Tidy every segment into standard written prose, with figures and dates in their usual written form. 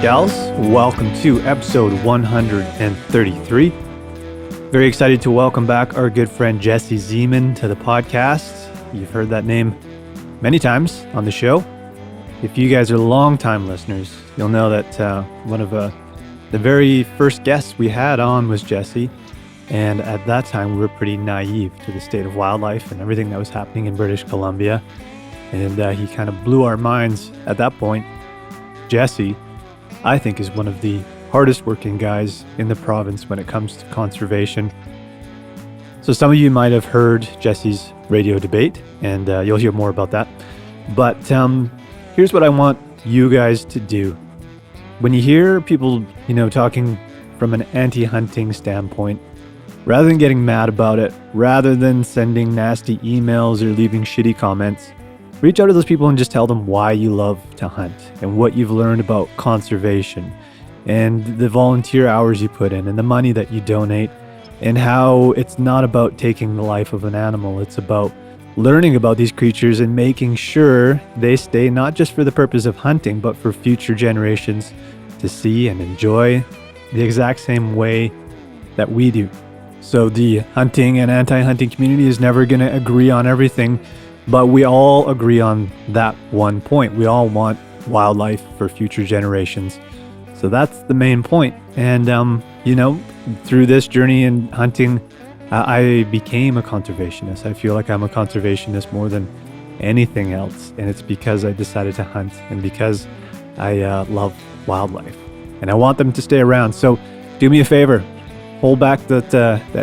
gals. Welcome to episode 133. Very excited to welcome back our good friend Jesse Zeman to the podcast. You've heard that name many times on the show. If you guys are longtime listeners, you'll know that one of the very first guests we had on was Jesse. And at that time, we were pretty naive to the state of wildlife and everything that was happening in British Columbia. And he kind of blew our minds at that point. Jesse, I think, is one of the hardest working guys in the province when it comes to conservation. So some of you might have heard Jesse's radio debate, and you'll hear more about that. But here's what I want you guys to do. When you hear people, talking from an anti-hunting standpoint, rather than getting mad about it, rather than sending nasty emails or leaving shitty comments, reach out to those people and just tell them why you love to hunt and what you've learned about conservation and the volunteer hours you put in and the money that you donate and how it's not about taking the life of an animal. It's about learning about these creatures and making sure they stay not just for the purpose of hunting, but for future generations to see and enjoy the exact same way that we do. So the hunting and anti-hunting community is never going to agree on everything, but we all agree on that one point. We all want wildlife for future generations. So that's the main point. And, through this journey in hunting, I became a conservationist. I feel like I'm a conservationist more than anything else. And it's because I decided to hunt and because I love wildlife. And I want them to stay around. So do me a favor. Hold back that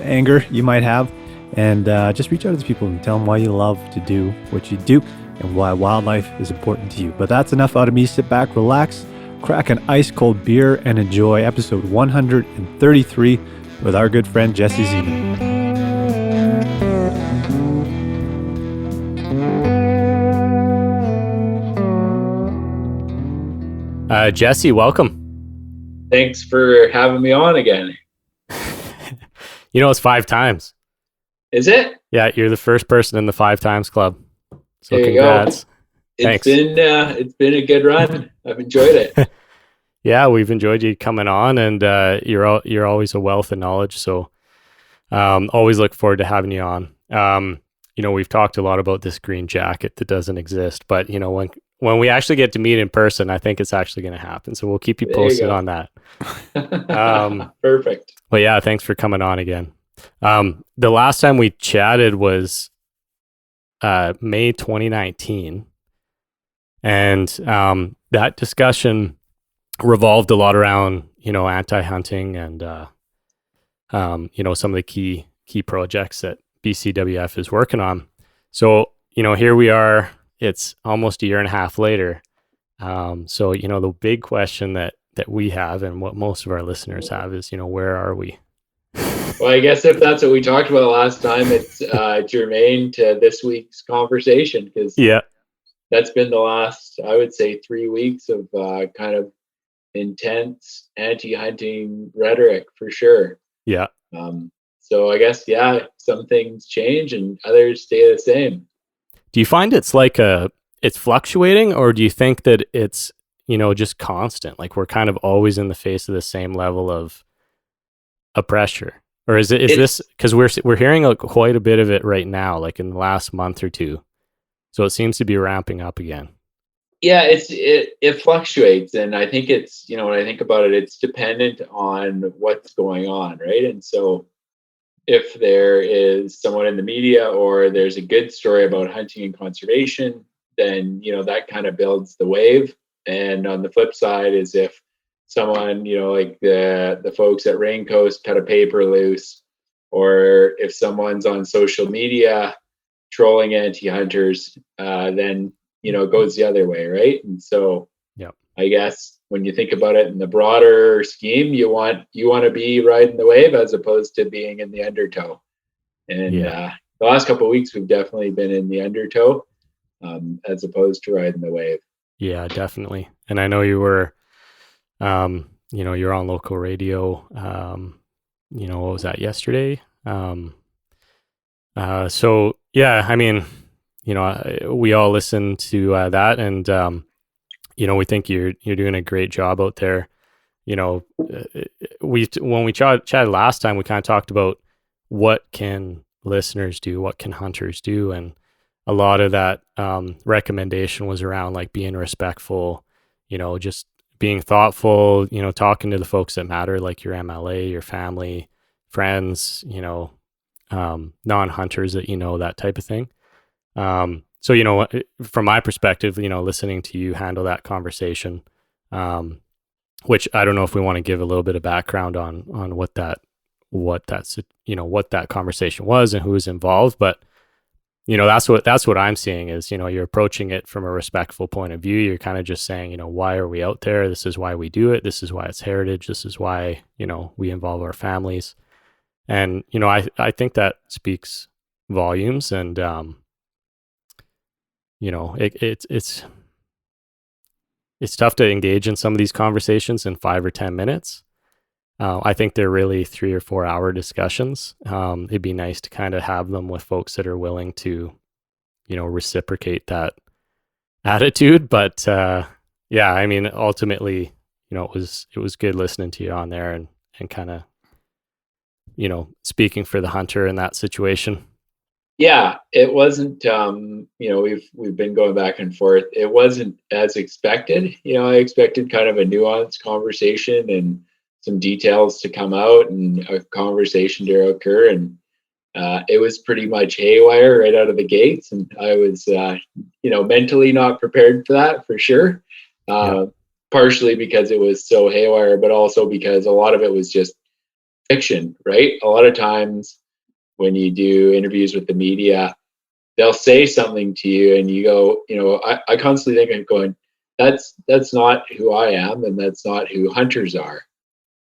anger you might have and just reach out to these people and tell them why you love to do what you do and why wildlife is important to you. But that's enough out of me. Sit back, relax, crack an ice cold beer, and enjoy episode 133 with our good friend Jesse Zeman. Jesse, welcome. Thanks for having me on again. It's 5 times. Is it? Yeah, you're the first person in the 5 times club. So there congrats. Thanks. Thanks. It's been a good run. I've enjoyed it. Yeah, we've enjoyed you coming on, and you're always a wealth of knowledge. So always look forward to having you on. We've talked a lot about this green jacket that doesn't exist, but when we actually get to meet in person, I think it's actually going to happen. So we'll keep you posted on that. Perfect. Well, yeah, thanks for coming on again. The last time we chatted was May 2019. And that discussion revolved a lot around, anti-hunting and, some of the key projects that BCWF is working on. So, here we are. It's almost a year and a half later. So, the big question that we have and what most of our listeners have is, where are we? Well, I guess if that's what we talked about last time, it's germane to this week's conversation because that's been the last, I would say, 3 weeks of kind of intense anti-hunting rhetoric for sure. Yeah. So I guess, some things change and others stay the same. Do you find it's it's fluctuating, or do you think that it's, just constant? Like we're kind of always in the face of the same level of pressure? Or is this because we're hearing quite a bit of it right now, like in the last month or two. So it seems to be ramping up again. Yeah, it fluctuates. And I think it's, when I think about it, it's dependent on what's going on, right? And so if there is someone in the media or there's a good story about hunting and conservation, then, that kind of builds the wave. And on the flip side is if someone, like the folks at Raincoast cut a paper loose, or if someone's on social media trolling anti-hunters, then, it goes the other way, right? And so I guess when you think about it in the broader scheme, you want to be riding the wave as opposed to being in the undertow. And the last couple of weeks, we've definitely been in the undertow as opposed to riding the wave. Yeah, definitely. And I know you were, you're on local radio. What was that, yesterday? So yeah, I mean, we all listen to that, and we think you're doing a great job out there. When we chatted last time, we kind of talked about what can listeners do, what can hunters do, and a lot of that recommendation was around like being respectful, just being thoughtful, talking to the folks that matter, like your MLA, your family, friends, non-hunters that that type of thing. So from my perspective, listening to you handle that conversation, which I don't know if we want to give a little bit of background on what that conversation was and who was involved, but that's what I'm seeing is, you're approaching it from a respectful point of view. You're kind of just saying, why are we out there? This is why we do it. This is why it's heritage. This is why, we involve our families. And, I think that speaks volumes, and, it's tough to engage in some of these conversations in 5 or 10 minutes. I think they're really 3 or 4 hour discussions. It'd be nice to kind of have them with folks that are willing to, reciprocate that attitude. But yeah, I mean, ultimately, it was good listening to you on there and kind of, speaking for the hunter in that situation. Yeah, it wasn't. We've been going back and forth. It wasn't as expected. I expected kind of a nuanced conversation and some details to come out and a conversation to occur, and it was pretty much haywire right out of the gates, and I was mentally not prepared for that, for sure. Partially because it was so haywire, but also because a lot of it was just fiction, right? A lot of times when you do interviews with the media, they'll say something to you and you go, I constantly think I'm going, that's not who I am, and that's not who hunters are.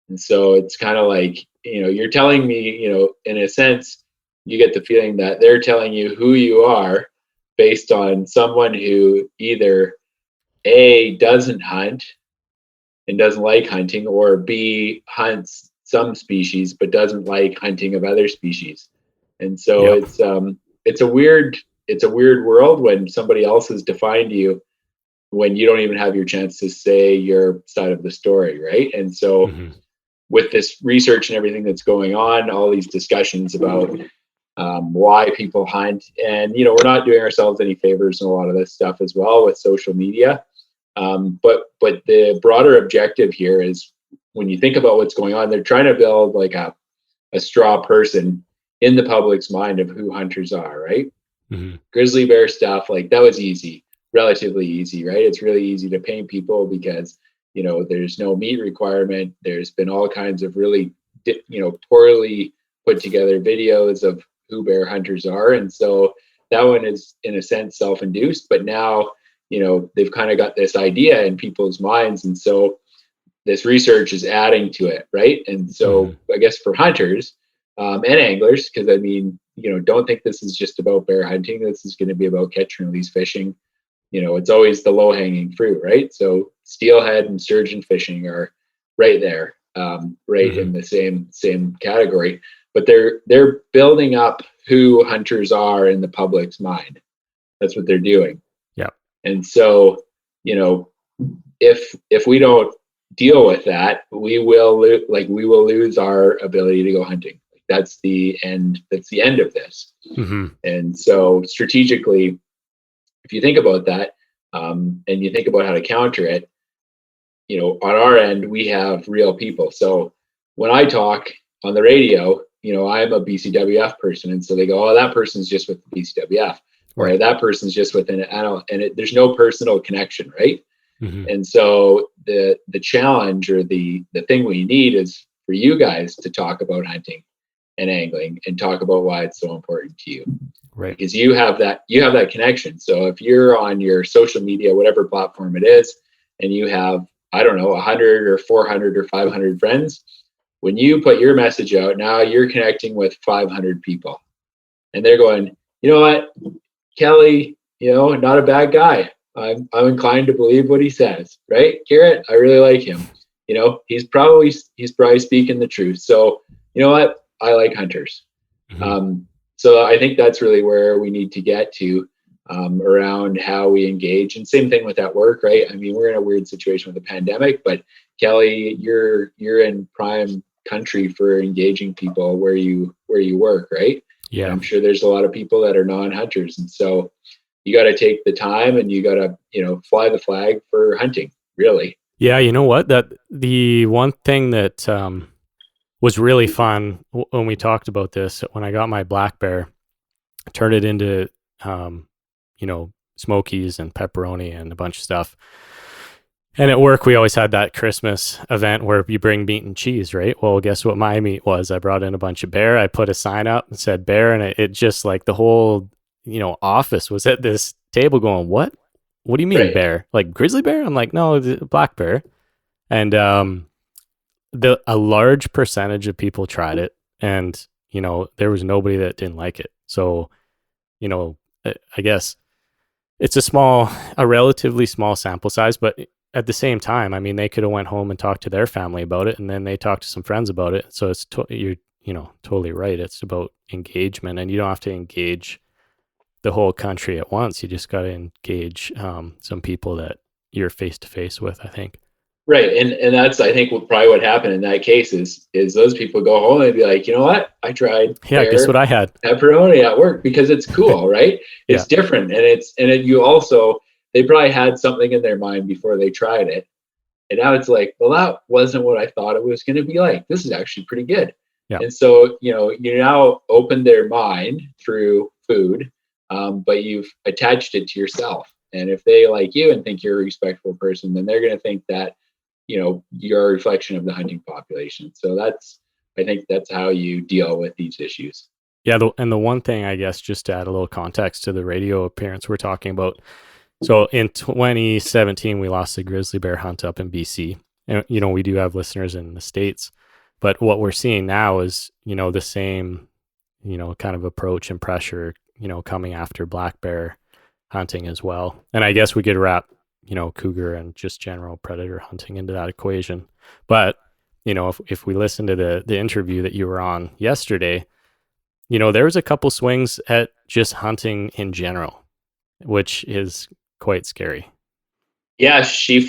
And so it's kind of like, you're telling me, in a sense, you get the feeling that they're telling you who you are based on someone who either A, doesn't hunt and doesn't like hunting, or B, hunts some species but doesn't like hunting of other species. And so it's a weird world when somebody else has defined you when you don't even have your chance to say your side of the story, right? And so with this research and everything that's going on, all these discussions about why people hunt, and we're not doing ourselves any favors in a lot of this stuff as well with social media. But the broader objective here is, when you think about what's going on, they're trying to build like a straw person in the public's mind of who hunters are, right? Grizzly bear stuff, like that was easy, relatively easy, right? It's really easy to paint people because there's no meat requirement. There's been all kinds of really poorly put together videos of who bear hunters are, and so that one is in a sense self-induced. But now they've kind of got this idea in people's minds, and so this research is adding to it, right? And so I guess for hunters and anglers, because I mean, don't think this is just about bear hunting. This is going to be about catch and release fishing. It's always the low hanging fruit, right? So steelhead and sturgeon fishing are right there, in the same category. But they're building up who hunters are in the public's mind. That's what they're doing. Yeah. And so, if we don't deal with that, we will lose our ability to go hunting. That's the end of this. And so strategically, if you think about that, and you think about how to counter it, on our end, we have real people. So when I talk on the radio, I'm a BCWF person, and so they go, oh, that person's just with the BCWF, or that person's just with an adult, and there's no personal connection, right? And so the challenge, or the thing we need, is for you guys to talk about hunting and angling and talk about why it's so important to you, right? Because you have that connection. So if you're on your social media, whatever platform it is, and you have, I don't know, 100 or 400 or 500 friends, when you put your message out, now you're connecting with 500 people, and they're going, you know what, Kelly, not a bad guy. I'm inclined to believe what he says, right? Garrett, I really like him. He's probably speaking the truth. So you know what? I like hunters. So I think that's really where we need to get to. around how we engage. And same thing with at work, right? I mean, we're in a weird situation with the pandemic, but Kelly, you're in prime country for engaging people where you work, right? Yeah. And I'm sure there's a lot of people that are non-hunters, and so you got to take the time and you got to, fly the flag for hunting, really. Yeah, you know what? That the one thing that was really fun when we talked about this, when I got my black bear, turned it into smokies and pepperoni and a bunch of stuff. And at work, we always had that Christmas event where you bring meat and cheese, right? Well, guess what my meat was? I brought in a bunch of bear. I put a sign up and said bear, and it just like the whole, office was at this table going, what? What do you mean bear? Like grizzly bear? I'm like, no, black bear. And a large percentage of people tried it, and there was nobody that didn't like it. So, I guess it's a relatively small sample size, but at the same time, I mean, they could have went home and talked to their family about it, and then they talked to some friends about it. So it's you're totally right. It's about engagement, and you don't have to engage the whole country at once. You just got to engage some people that you're face to face with, I think. Right. And that's, I think, probably what happened in that case is those people go home and be like, you know what? I tried guess what I had? Pepperoni at work because it's cool, right? It's different. And you also, they probably had something in their mind before they tried it. And now it's like, well, that wasn't what I thought it was going to be like. This is actually pretty good. Yeah. And so, you now open their mind through food, but you've attached it to yourself. And if they like you and think you're a respectful person, then they're going to think that, you're a reflection of the hunting population. So I think that's how you deal with these issues. Yeah. And the one thing, I guess, just to add a little context to the radio appearance we're talking about. So in 2017, we lost the grizzly bear hunt up in BC. And, we do have listeners in the States, but what we're seeing now is, the same, kind of approach and pressure, coming after black bear hunting as well. And I guess we could wrap, cougar and just general predator hunting into that equation. But, if we listen to the interview that you were on yesterday, there was a couple swings at just hunting in general, which is quite scary. Yeah, I think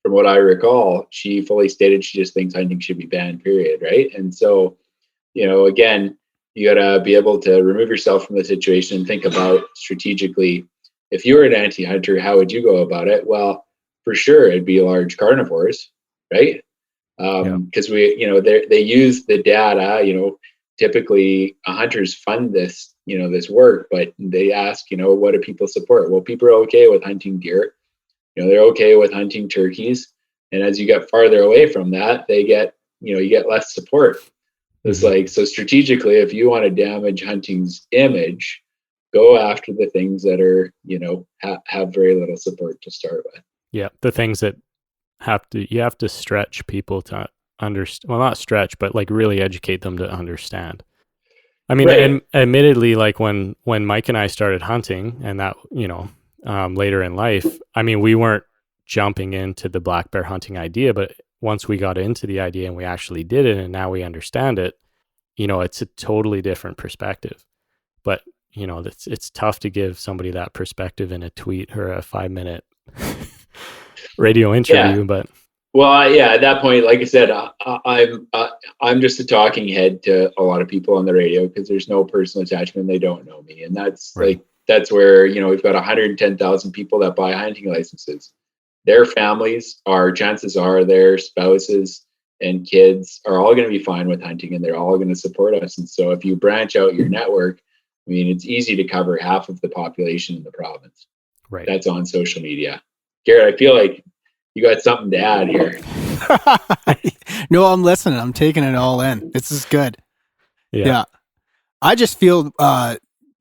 from what I recall, she fully stated she just thinks hunting should be banned, period. Right. And so, again, you got to be able to remove yourself from the situation and think about strategically, if you were an anti-hunter, how would you go about it? Well, for sure, it'd be large carnivores, right? Because they use the data, typically hunters fund this, this work, but they ask, what do people support? Well, people are okay with hunting deer. They're okay with hunting turkeys. And as you get farther away from that, they get, you get less support. It's like, so strategically, if you want to damage hunting's image, go after the things that are, have very little support to start with. Yeah. The things that you have to stretch people to understand. Well, not stretch, but like really educate them to understand. I mean, and admittedly, like when Mike and I started hunting and that, later in life, I mean, we weren't jumping into the black bear hunting idea, but once we got into the idea and we actually did it and now we understand it, it's a totally different perspective. But, it's tough to give somebody that perspective in a tweet or a 5-minute radio interview, but. Well, yeah, at that point, like I said, I'm just a talking head to a lot of people on the radio because there's no personal attachment. They don't know me. And that's that's where, we've got 110,000 people that buy hunting licenses. Their families chances are their spouses and kids are all going to be fine with hunting and they're all going to support us. And so if you branch out your network, I mean, it's easy to cover half of the population in the province. Right. That's on social media. Garrett, I feel like you got something to add here. No, I'm listening. I'm taking it all in. This is good. Yeah. I just feel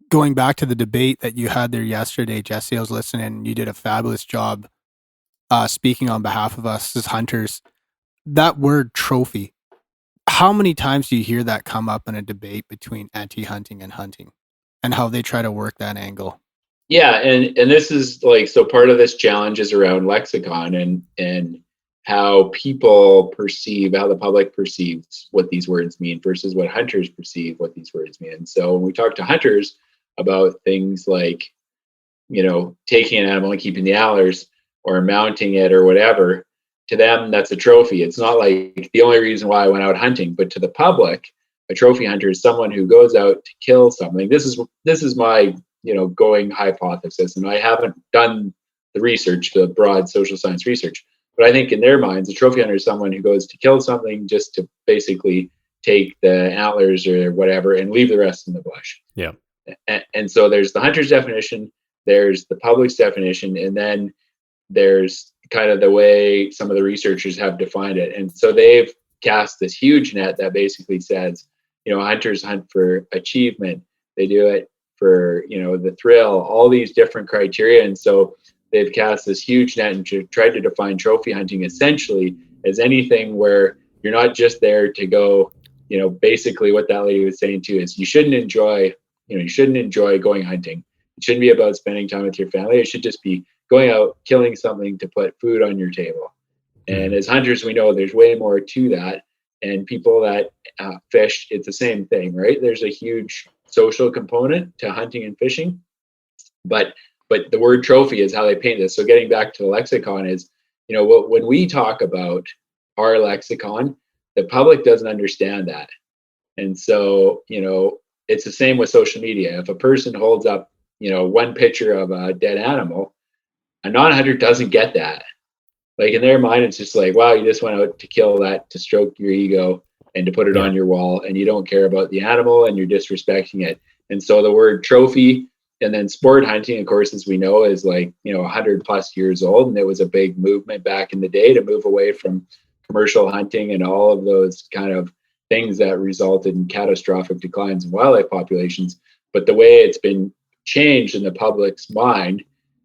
going back to the debate that you had there yesterday, Jesse, I was listening. You did a fabulous job speaking on behalf of us as hunters. That word trophy, how many times do you hear that come up in a debate between anti-hunting and hunting and how they try to work that angle? Yeah, and this is like, so part of this challenge is around lexicon and how people perceive, how the public perceives what these words mean versus what hunters perceive what these words mean. And so when we talk to hunters, about things like, taking an animal and keeping the antlers or mounting it or whatever. To them, that's a trophy. It's not like the only reason why I went out hunting, but to the public, a trophy hunter is someone who goes out to kill something. This is my, going hypothesis, and I haven't done the research, the broad social science research, but I think in their minds, a trophy hunter is someone who goes to kill something just to basically take the antlers or whatever and leave the rest in the bush. Yeah. And so there's the hunter's definition, there's the public's definition, and then there's kind of the way some of the researchers have defined it. And so they've cast this huge net that basically says, hunters hunt for achievement. They do it for, the thrill, all these different criteria. And so they've cast this huge net and tried to define trophy hunting essentially as anything where you're not just there to go, basically what that lady was saying too is you shouldn't enjoy going hunting. It shouldn't be about spending time with your family. It should just be going out, killing something to put food on your table. And as hunters, we know there's way more to that. And people that fish, it's the same thing, right? There's a huge social component to hunting and fishing. But the word trophy is how they paint this. So getting back to the lexicon is, when we talk about our lexicon, the public doesn't understand that. And so, it's the same with social media. If a person holds up, one picture of a dead animal, a non-hunter doesn't get that. Like in their mind, it's just like, wow, you just went out to kill that, to stroke your ego and to put it on your wall, and you don't care about the animal and you're disrespecting it. And so the word trophy, and then sport hunting, of course, as we know, is like, 100 plus years old. And it was a big movement back in the day to move away from commercial hunting and all of those kind of things that resulted in catastrophic declines in wildlife populations. But the way it's been changed in the public's mind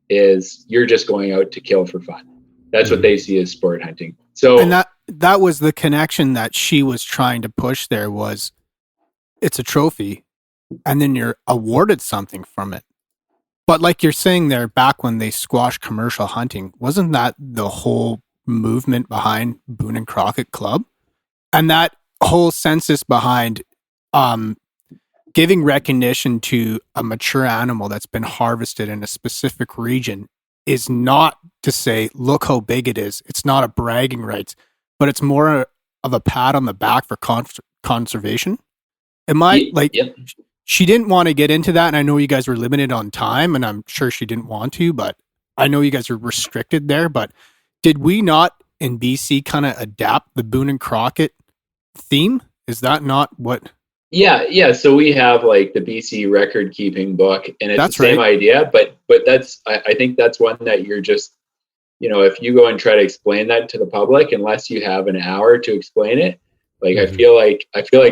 is you're just going out to kill for fun. That's what they see as sport hunting. So, and that was the connection that she was trying to push there was it's a trophy and then you're awarded something from it. But like you're saying there, back when they squashed commercial hunting, wasn't that the whole movement behind Boone and Crockett Club? And that whole census behind giving recognition to a mature animal that's been harvested in a specific region is not to say, look how big it is. It's not a bragging rights, but it's more of a pat on the back for conservation. She didn't want to get into that. And I know you guys were limited on time and I'm sure she didn't want to, but I know you guys are restricted there, but did we not in BC kind of adapt the Boone and Crockett theme? Is that not what? Yeah. So we have like the BC record keeping book, and it's the same idea, but that's, I think that's one that you're just, if you go and try to explain that to the public, unless you have an hour to explain it, like, I feel like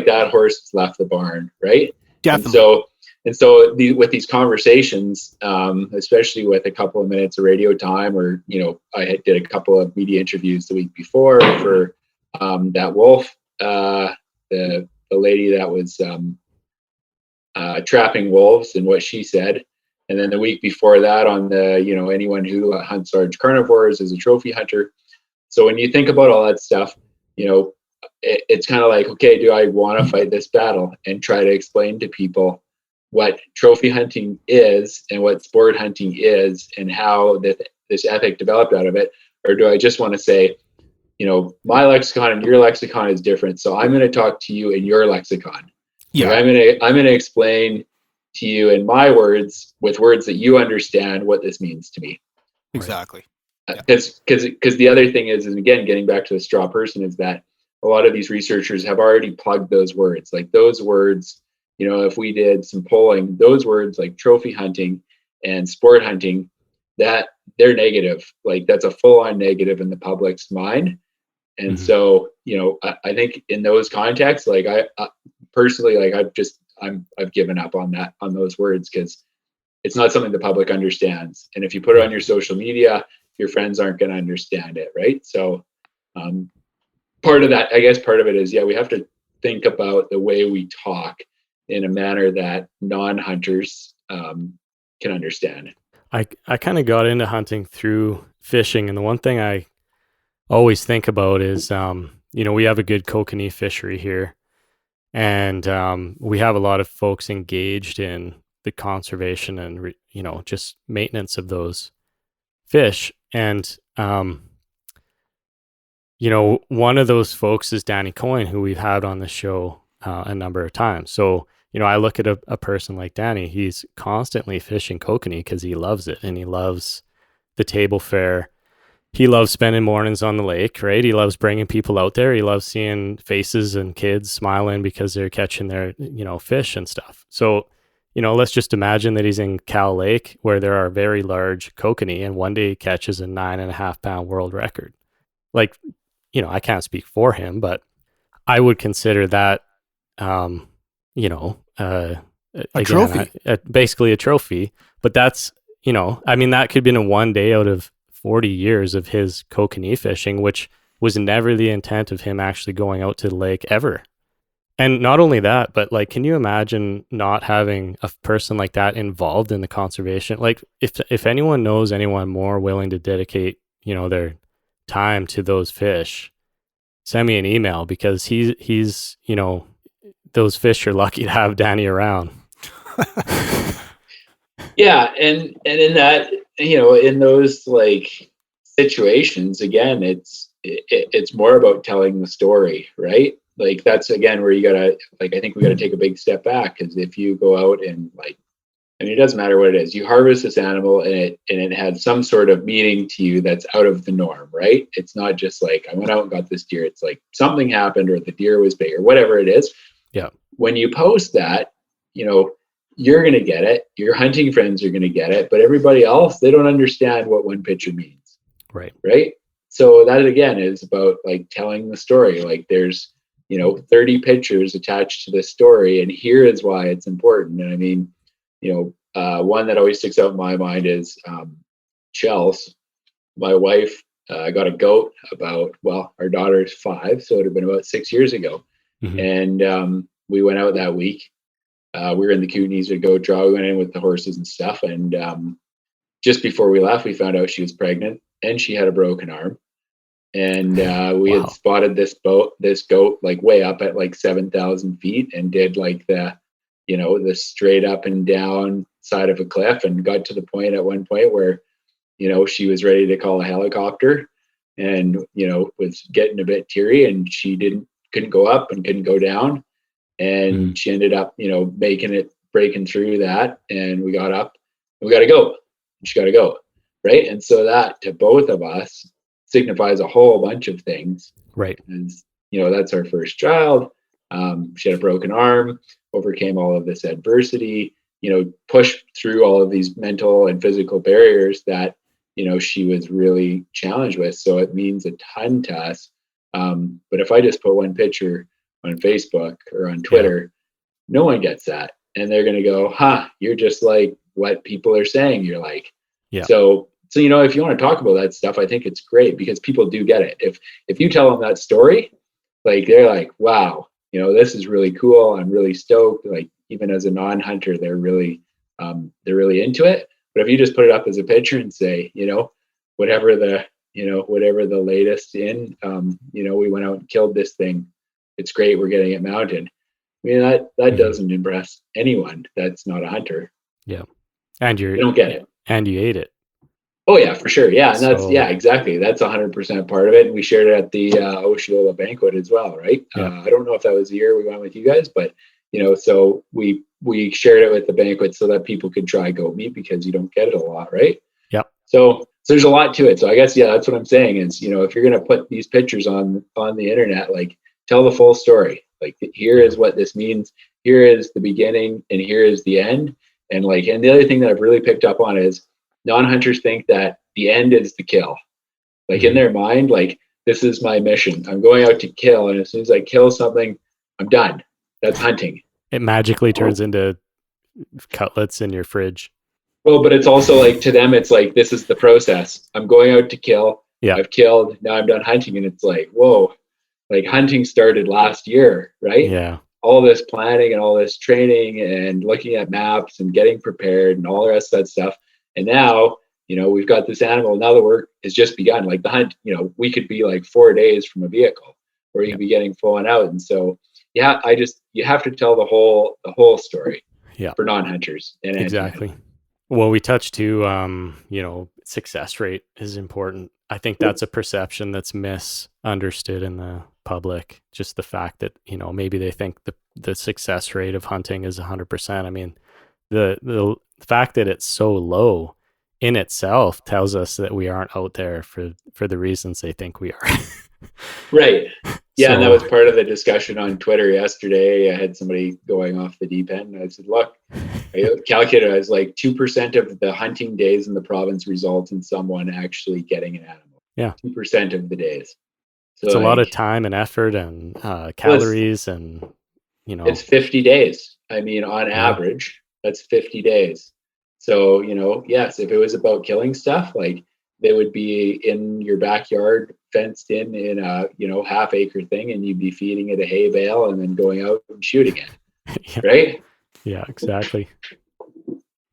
that horse has left the barn. Right. Definitely. And so with these conversations, especially with a couple of minutes of radio time, or, I did a couple of media interviews the week before for that wolf, the lady that was trapping wolves and what she said. And then the week before that on the, anyone who hunts large carnivores is a trophy hunter. So when you think about all that stuff, it's kind of like, okay, do I want to fight this battle and try to explain to people what trophy hunting is and what sport hunting is and how this ethic developed out of it? Or do I just want to say, my lexicon and your lexicon is different, so I'm going to talk to you in your lexicon. Yeah, like I'm going to explain to you in my words, with words that you understand, what this means to me. Exactly. Because the other thing is again, getting back to the straw person, is that a lot of these researchers have already plugged those words. Like those words, if we did some polling, those words like trophy hunting and sport hunting, that they're negative. Like that's a full-on negative in the public's mind. And so, I think in those contexts, like I personally, like I've given up on those words, because it's not something the public understands. And if you put it on your social media, your friends aren't going to understand it. Right. So part of that, I guess part of it is, we have to think about the way we talk in a manner that non-hunters can understand. I kind of got into hunting through fishing. And the one thing I always think about is, we have a good kokanee fishery here, and we have a lot of folks engaged in the conservation and just maintenance of those fish. And one of those folks is Danny Coyne, who we've had on the show a number of times. So I look at a person like Danny. He's constantly fishing kokanee because he loves it, and he loves the table fare. He loves spending mornings on the lake, right? He loves bringing people out there. He loves seeing faces and kids smiling because they're catching their, fish and stuff. So, let's just imagine that he's in Cow Lake where there are very large kokanee, and one day he catches a 9.5 pound world record. Like, I can't speak for him, but I would consider that, a trophy. Basically a trophy. But that's, that could have been a one day out of 40 years of his kokanee fishing, which was never the intent of him actually going out to the lake ever. And not only that, but like, can you imagine not having a person like that involved in the conservation? Like, if anyone knows anyone more willing to dedicate, their time to those fish, send me an email, because he's those fish are lucky to have Danny around. Yeah, and in that, in those like situations, again, it's more about telling the story, right? Like, that's again where you gotta, like, I think we gotta take a big step back, because if you go out and it doesn't matter what it is, you harvest this animal and it had some sort of meaning to you that's out of the norm, right? It's not just like, I went out and got this deer. It's like something happened, or the deer was big, or whatever it is. Yeah. When you post that, you're going to get it. Your hunting friends are going to get it, but everybody else, they don't understand what one picture means. Right. Right. So that again is about like telling the story. Like, there's, 30 pictures attached to this story, and here is why it's important. And I mean, one that always sticks out in my mind is Chels. My wife got a goat our daughter's 5, so it would have been about 6 years ago. Mm-hmm. And we went out that week. We were in the Kootenays with goat draw. We went in with the horses and stuff. And just before we left, we found out she was pregnant and she had a broken arm. And we had spotted this goat like way up at like 7,000 feet, and did like the straight up and down side of a cliff, and got to the point at one point where, she was ready to call a helicopter, and, was getting a bit teary, and she couldn't go up and couldn't go down. And she ended up, breaking through that, and we got up, and we got to go. She got to go. Right. And so that, to both of us, signifies a whole bunch of things. Right. And, that's our first child. She had a broken arm, overcame all of this adversity, pushed through all of these mental and physical barriers that, she was really challenged with. So it means a ton to us. But if I just put one picture on Facebook or on Twitter, no one gets that. And they're going to go, you're just like what people are saying you're like. Yeah. So, if you want to talk about that stuff, I think it's great, because people do get it. If you tell them that story, like, they're like, wow, this is really cool. I'm really stoked. Like, even as a non-hunter, they're really into it. But if you just put it up as a picture and say, whatever the latest in, we went out and killed this thing. It's great. We're getting it mounted. I mean, that doesn't impress anyone that's not a hunter. Yeah. And you don't get it. And you ate it. Oh yeah, for sure. Yeah. And that's, exactly. That's 100% part of it. And we shared it at the Osceola banquet as well. Right. Yeah. I don't know if that was the year we went with you guys, but so we shared it with the banquet so that people could try goat meat, because you don't get it a lot. Right. Yep. So there's a lot to it. So I guess, that's what I'm saying is, if you're going to put these pictures on the internet, like, tell the full story. Like, here is what this means. Here is the beginning, and here is the end. And the other thing that I've really picked up on is non-hunters think that the end is the kill. Like, in their mind, like, this is my mission. I'm going out to kill. And as soon as I kill something, I'm done. That's hunting. It magically turns into cutlets in your fridge. Well, but it's also like, to them, it's like, this is the process. I'm going out to kill. Yeah. I've killed. Now I'm done hunting. And it's like, whoa, like, hunting started last year, right? Yeah. All this planning and all this training and looking at maps and getting prepared and all the rest of that stuff. And now, we've got this animal. Now the work has just begun. Like, the hunt, we could be like 4 days from a vehicle where you could be getting full on out. And so, you have to tell the whole story. for non-hunters and exactly. Well, we touched too, success rate is important. I think that's a perception that's misunderstood in the public. Just the fact that, maybe they think the success rate of hunting is 100%. I mean, the fact that it's so low in itself tells us that we aren't out there for the reasons they think we are. Right. Yeah, and that was part of the discussion on Twitter yesterday. I had somebody going off the deep end. I said, look, I calculated, I was like 2% of the hunting days in the province result in someone actually getting an animal. Yeah. 2% of the days. So it's a lot of time and effort and calories and, It's 50 days. I mean, on average, that's 50 days. So, yes, if it was about killing stuff, like they would be in your backyard, fenced in a, half acre thing, and you'd be feeding it a hay bale and then going out and shooting it. Right? Yeah, exactly.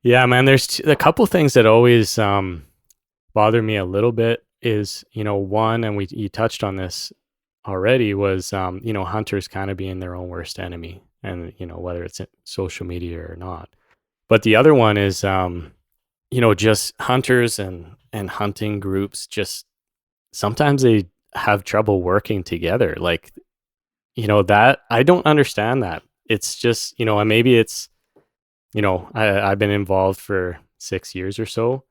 Yeah, man, there's a couple things that always bother me a little bit is, one, and you touched on this already, was, hunters kind of being their own worst enemy, and, whether it's social media or not. But the other one is, just hunters and hunting groups, just sometimes they have trouble working together. Like, that I don't understand that. It's just, and maybe it's, I've been involved for 6 years or so,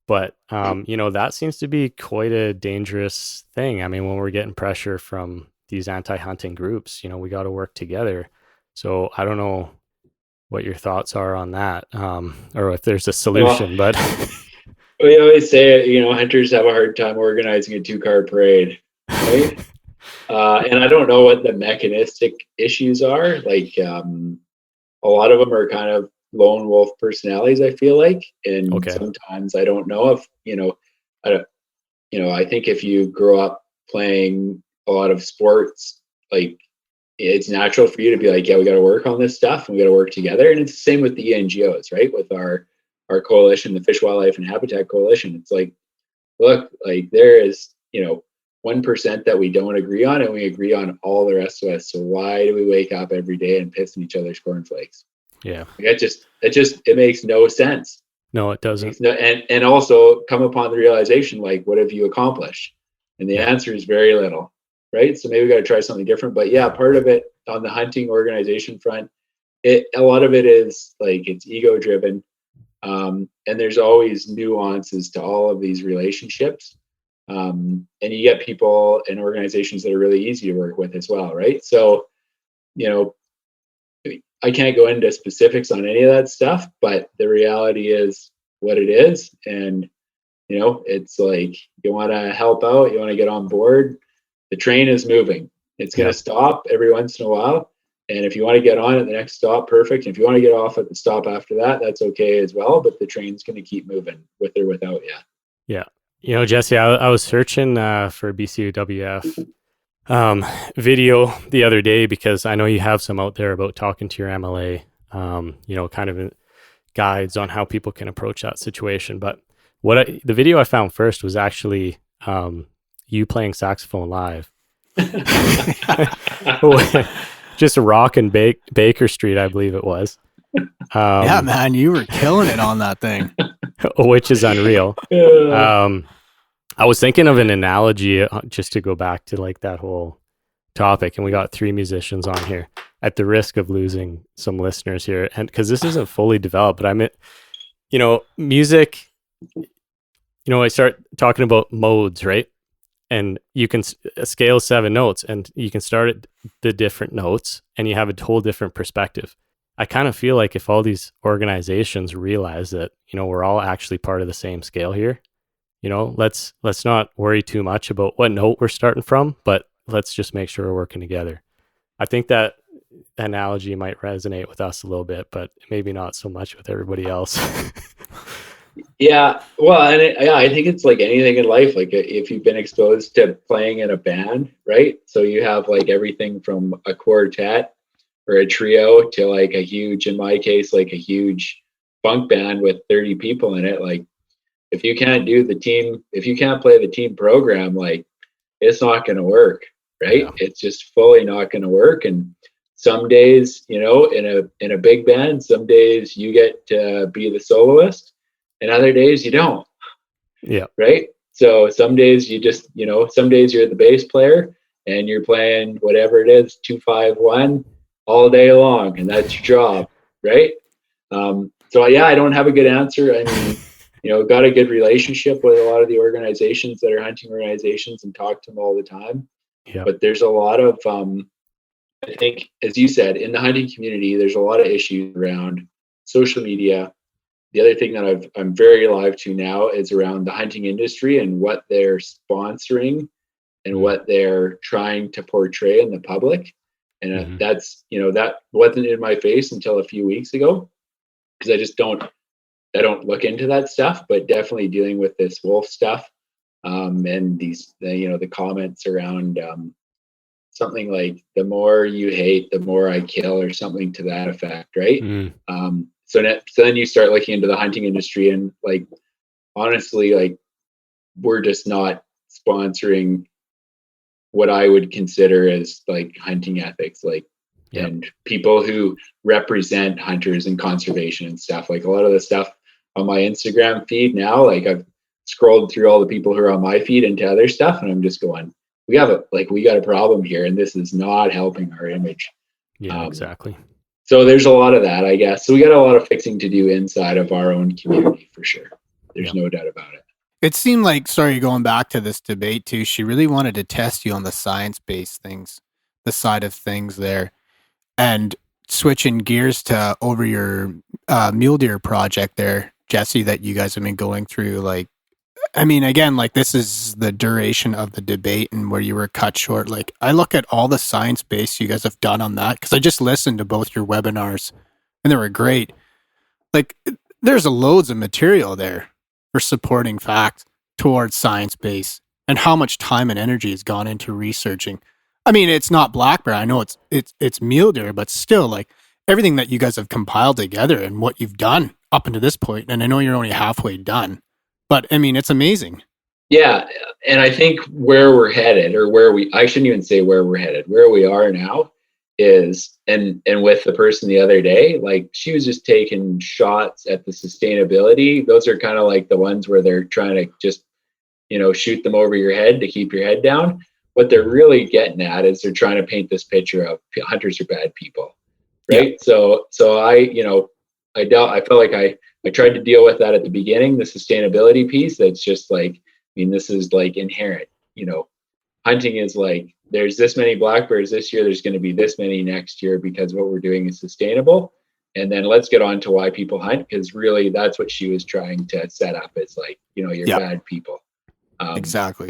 but, that seems to be quite a dangerous thing. I mean, when we're getting pressure from these anti-hunting groups, we got to work together. So I don't know what your thoughts are on that, or if there's a solution, but we always say, hunters have a hard time organizing a 2-car parade, right? And I don't know what the mechanistic issues are. Like, a lot of them are kind of lone wolf personalities, I feel like. And sometimes I don't know if, I think if you grow up playing a lot of sports, like, it's natural for you to be like, yeah, we got to work on this stuff and we got to work together. And it's the same with the NGOs, right? With our coalition, the Fish, Wildlife and Habitat Coalition. It's like, look, like there is, 1% that we don't agree on, and we agree on all the rest of us. So why do we wake up every day and piss in each other's cornflakes? Yeah. It makes no sense. No, it doesn't. And also come upon the realization, like, what have you accomplished? And the answer is very little. Right. So maybe we got to try something different. But yeah, part of it on the hunting organization front, a lot of it is like it's ego driven. And there's always nuances to all of these relationships. And you get people and organizations that are really easy to work with as well. Right. So, I can't go into specifics on any of that stuff, but the reality is what it is. And, it's like you want to help out, you want to get on board. The train is moving. It's going to stop every once in a while. And if you want to get on at the next stop, perfect. And if you want to get off at the stop after that, that's okay as well. But the train's going to keep moving with or without you. Yeah. Jesse, I was searching for BCWF video the other day because I know you have some out there about talking to your MLA, kind of guides on how people can approach that situation. But the video I found first was actually you playing saxophone live. Just rocking Baker Street, I believe it was. Yeah, man, you were killing it on that thing. Which is unreal. I was thinking of an analogy just to go back to like that whole topic, and we got 3 musicians on here at the risk of losing some listeners here. And because this isn't fully developed, but I mean, music, I start talking about modes, right? And you can scale 7 notes and you can start at the different notes and you have a whole different perspective. I kind of feel like if all these organizations realize that, we're all actually part of the same scale here, let's not worry too much about what note we're starting from, but let's just make sure we're working together. I think that analogy might resonate with us a little bit, but maybe not so much with everybody else. Yeah, well, I think it's like anything in life. Like if you've been exposed to playing in a band, right? So you have like everything from a quartet or a trio to like a huge, in my case, like a huge funk band with 30 people in it. Like if you can't play the team program, like it's not going to work, right? Yeah. It's just fully not going to work. And some days, in a big band, some days you get to be the soloist, and other days you don't. Yeah. Right. So some days you just, some days you're the bass player and you're playing whatever it is, 2-5-1 all day long, and that's your job. Right. So yeah, I don't have a good answer. I mean, got a good relationship with a lot of the organizations that are hunting organizations and talk to them all the time. Yeah. But there's a lot of, I think, as you said, in the hunting community, there's a lot of issues around social media. The other thing that I'm very alive to now is around the hunting industry and what they're sponsoring and what they're trying to portray in the public. And that's, that wasn't in my face until a few weeks ago, because I don't look into that stuff, but definitely dealing with this wolf stuff, and these, the comments around, something like, the more you hate, the more I kill, or something to that effect. Right. So then you start looking into the hunting industry, and like, honestly, like, we're just not sponsoring what I would consider as like hunting ethics, like, and people who represent hunters and conservation and stuff. Like, a lot of the stuff on my Instagram feed now, like, I've scrolled through all the people who are on my feed into other stuff, and I'm just going, we got a problem here, and this is not helping our image. Yeah, exactly. So there's a lot of that, I guess. So we got a lot of fixing to do inside of our own community, for sure. There's no doubt about it. It seemed like, sorry, going back to this debate too, she really wanted to test you on the science-based things, the side of things there. And switching gears to over your mule deer project there, Jesse, that you guys have been going through, like, I mean, again, like, this is the duration of the debate and where you were cut short. Like, I look at all the science-based you guys have done on that, because I just listened to both your webinars and they were great. Like, there's loads of material there for supporting facts towards science-based, and how much time and energy has gone into researching. I mean, it's not black bear. I know it's mule deer, but still, like, everything that you guys have compiled together and what you've done up until this point, and I know you're only halfway done, but I mean, it's amazing. Yeah. And I think where we're headed, or I shouldn't even say where we're headed, where we are now is, and with the person the other day, like, she was just taking shots at the sustainability. Those are kind of like the ones where they're trying to just, shoot them over your head to keep your head down. What they're really getting at is they're trying to paint this picture of hunters are bad people. Right. Yeah. So I felt like I tried to deal with that at the beginning, the sustainability piece. That's just like, this is like inherent, hunting is like, there's this many black bears this year, there's going to be this many next year, because what we're doing is sustainable. And then let's get on to why people hunt, because really that's what she was trying to set up, is like, you're bad people. Exactly.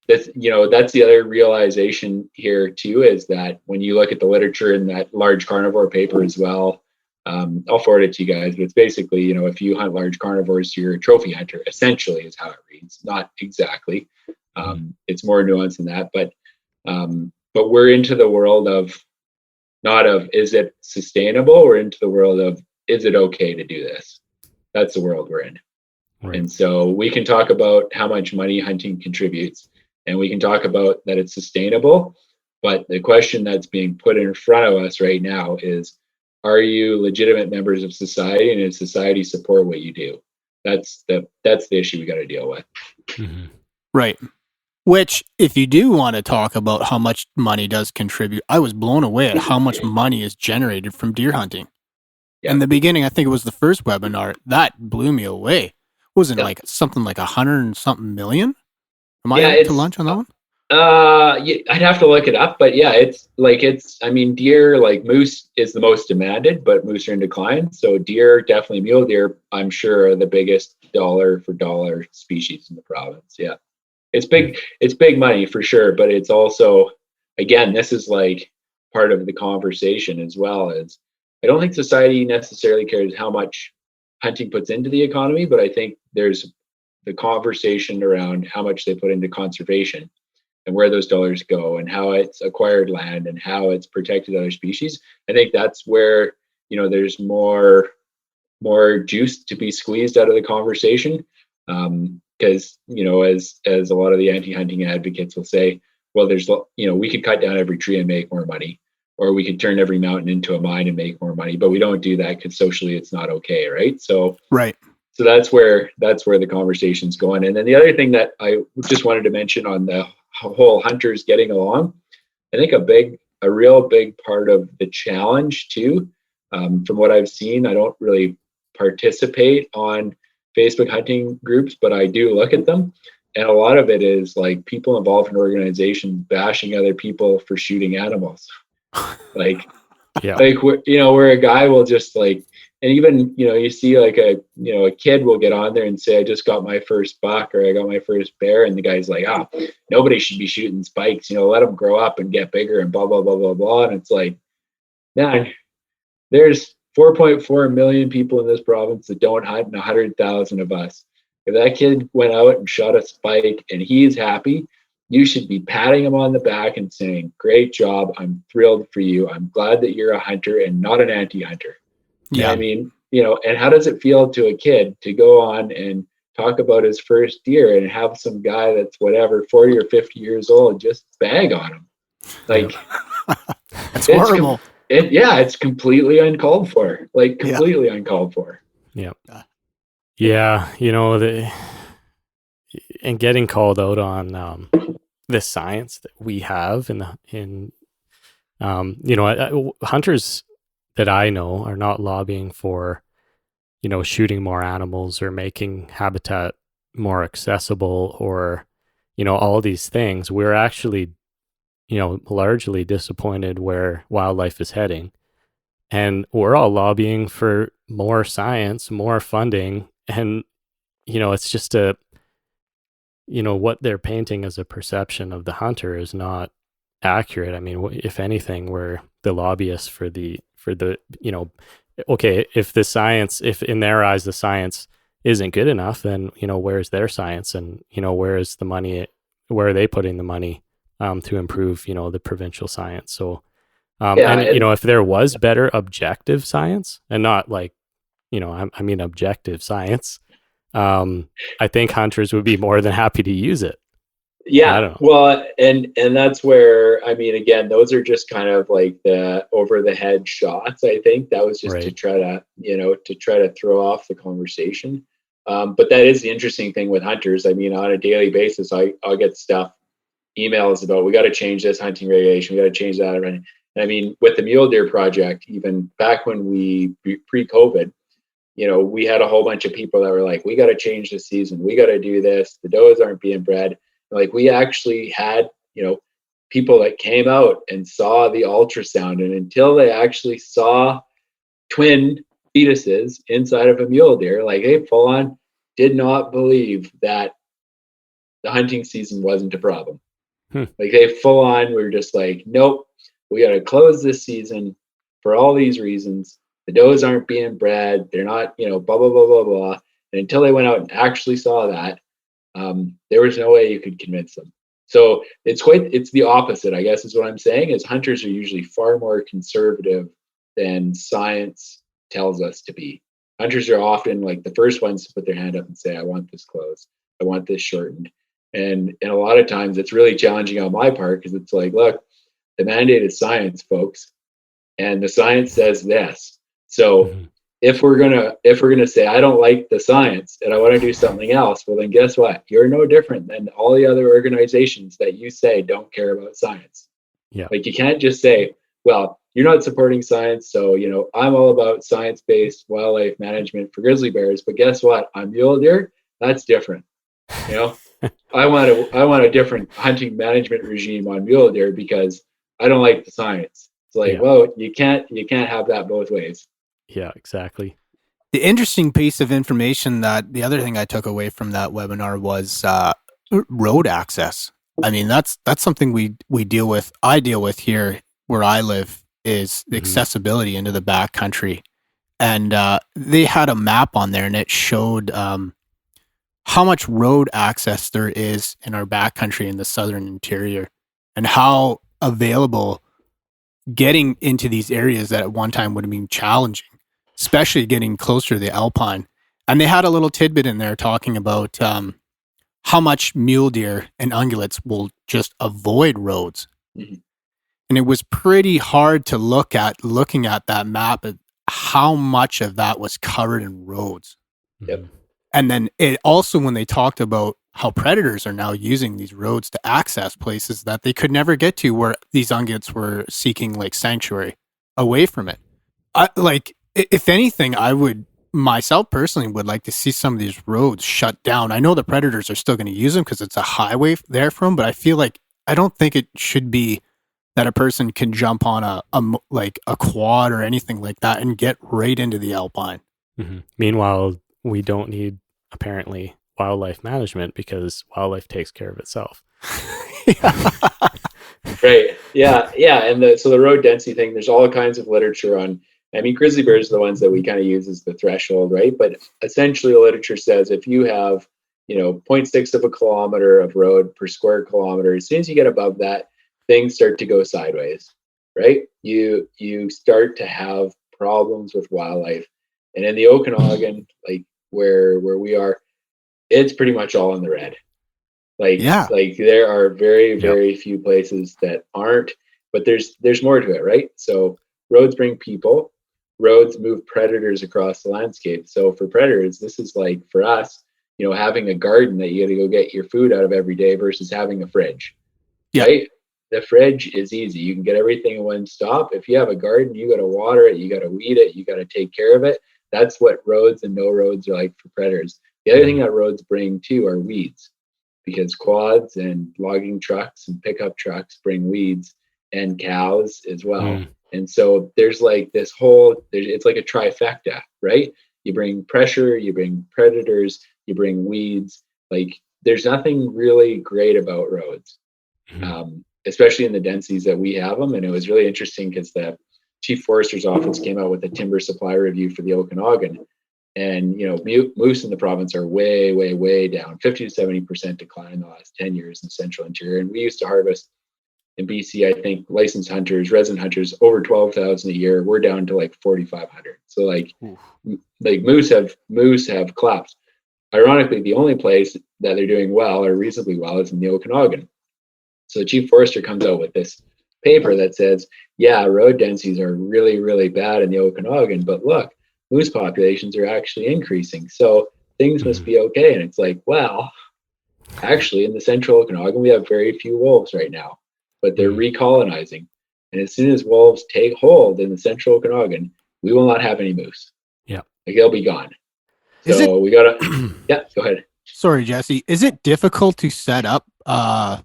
That's the other realization here too, is that when you look at the literature in that large carnivore paper as well, I'll forward it to you guys, but it's basically, if you hunt large carnivores, you're a trophy hunter, essentially, is how it reads. Not exactly. It's more nuanced than that, but we're into the world of, not of, is it sustainable? We're into the world of, is it okay to do this? That's the world we're in. Right. And so we can talk about how much money hunting contributes, and we can talk about that it's sustainable. But the question that's being put in front of us right now is, are you legitimate members of society, and does society support what you do? That's the issue we got to deal with. Mm-hmm. Right. Which, if you do want to talk about how much money does contribute, I was blown away at how much money is generated from deer hunting. In the beginning, I think it was the first webinar, that blew me away. Wasn't like something like 100 and something million? Am I out to lunch on that one? I'd have to look it up, but yeah, deer, like moose is the most demanded, but moose are in decline. So deer, definitely mule deer, I'm sure, are the biggest dollar for dollar species in the province. Yeah. It's big money for sure, but it's also, again, this is like part of the conversation as well. As I don't think society necessarily cares how much hunting puts into the economy, but I think there's the conversation around how much they put into conservation and where those dollars go, and how it's acquired land and how it's protected other species. I think that's where, there's more juice to be squeezed out of the conversation. Because, as a lot of the anti-hunting advocates will say, well, we could cut down every tree and make more money, or we could turn every mountain into a mine and make more money, but we don't do that because socially it's not okay, right? So that's where the conversation's going. And then the other thing that I just wanted to mention on the whole hunters getting along, I think a real big part of the challenge too, from what I've seen, I don't really participate on Facebook hunting groups, but I do look at them. And a lot of it is like people involved in organizations bashing other people for shooting animals. Like, where a guy will just like, and even, you see like a kid will get on there and say, I just got my first buck or I got my first bear. And the guy's like, nobody should be shooting spikes, let them grow up and get bigger and blah, blah, blah, blah, blah. And it's like, man, there's 4.4 million people in this province that don't hunt and 100,000 of us. If that kid went out and shot a spike and he's happy, you should be patting him on the back and saying, great job. I'm thrilled for you. I'm glad that you're a hunter and not an anti-hunter. Yeah. I mean, and how does it feel to a kid to go on and talk about his first deer and have some guy that's 40 or 50 years old just bag on him? Like, it's horrible. It's completely uncalled for, uncalled for. Yeah. Yeah. And getting called out on the science that we have hunters that I know are not lobbying for, shooting more animals or making habitat more accessible or, all these things. We're actually, largely disappointed where wildlife is heading. And we're all lobbying for more science, more funding. And, it's just what they're painting as a perception of the hunter is not accurate. I mean, if anything, we're the lobbyists for the okay, if in their eyes the science isn't good enough, then where's their science, and where is the money, where are they putting the money to improve the provincial science? So if there was better objective science and not like I mean objective science, I think hunters would be more than happy to use it. Yeah. I don't know. Well, and that's where, I mean, again, those are just kind of like the over the head shots. I think that was just to try to throw off the conversation. But that is the interesting thing with hunters. I mean, on a daily basis, I'll get emails about, we got to change this hunting regulation. We got to change that. And I mean, with the mule deer project, even back when pre-COVID, we had a whole bunch of people that were like, we got to change the season. We got to do this. The does aren't being bred. Like, we actually had, people that came out and saw the ultrasound, and until they actually saw twin fetuses inside of a mule deer, like, they full on did not believe that the hunting season wasn't a problem. Like, they full on were just like, nope, we got to close this season for all these reasons. The does aren't being bred. They're not, blah, blah, blah, blah, blah. And until they went out and actually saw that, there was no way you could convince them. So it's the opposite, I guess, is what I'm saying, is hunters are usually far more conservative than science tells us to be. Hunters are often like the first ones to put their hand up and say, I want this closed. I want this shortened. And a lot of times it's really challenging on my part, because it's like, look, the mandate is science, folks. And the science says this. So if we're gonna say, I don't like the science and I want to do something else, well, then guess what? You're no different than all the other organizations that you say don't care about science. Yeah. Like, you can't just say, well, you're not supporting science, so I'm all about science-based wildlife management for grizzly bears, but guess what? On mule deer, that's different. I want a different hunting management regime on mule deer because I don't like the science. It's like, well, you can't have that both ways. Yeah, exactly. The interesting piece of information, that the other thing I took away from that webinar was road access. I mean, that's something we deal with. I deal with here where I live, is accessibility into the backcountry. And they had a map on there, and it showed how much road access there is in our backcountry in the southern interior, and how available getting into these areas that at one time would have been challenging, especially getting closer to the alpine. And they had a little tidbit in there talking about how much mule deer and ungulates will just avoid roads. And it was pretty hard to looking at that map at how much of that was covered in roads. Yep. And then it also, when they talked about how predators are now using these roads to access places that they could never get to, where these ungulates were seeking like sanctuary away from it. If anything, I would myself personally would like to see some of these roads shut down. I know the predators are still going to use them because it's a highway there from, but I don't think it should be that a person can jump on a quad or anything like that and get right into the alpine. Mm-hmm. Meanwhile, we don't need apparently wildlife management because wildlife takes care of itself. Right. Yeah. And so the road density thing, there's all kinds of literature on. I mean, grizzly bears are the ones that we kind of use as the threshold, right? But essentially, the literature says if you have 0.6 of a kilometer of road per square kilometer, as soon as you get above that, things start to go sideways, right? You start to have problems with wildlife. And in the Okanagan, like where we are, it's pretty much all in the red. Like there are very few places that aren't, but there's more to it, right? So roads bring people, roads move predators across the landscape. So for predators, this is like for us, having a garden that you got to go get your food out of every day versus having a fridge, right? The fridge is easy. You can get everything in one stop. If you have a garden, you got to water it, you got to weed it, you got to take care of it. That's what roads and no roads are like for predators. The other thing that roads bring too are weeds, because quads and logging trucks and pickup trucks bring weeds, and cows as well. And so there's like this it's like a trifecta, right? You bring pressure, you bring predators, you bring weeds. Like there's nothing really great about roads, especially in the densities that we have them. And it was really interesting because the Chief Forester's Office came out with a timber supply review for the Okanagan. And, moose in the province are way, way, way down, 50 to 70% decline in the last 10 years in the central interior. And we used to harvest in BC, I think, licensed hunters, resident hunters, over 12,000 a year. We're down to like 4,500. So like moose have collapsed. Ironically, the only place that they're doing well or reasonably well is in the Okanagan. So the Chief Forester comes out with this paper that says, road densities are really, really bad in the Okanagan, but look, moose populations are actually increasing. So things must be okay. And it's like, well, actually in the central Okanagan, we have very few wolves right now, but they're recolonizing. And as soon as wolves take hold in the central Okanagan, we will not have any moose. Yeah. Like they'll be gone. So we got to, go ahead. Sorry, Jesse. Is it difficult to set up road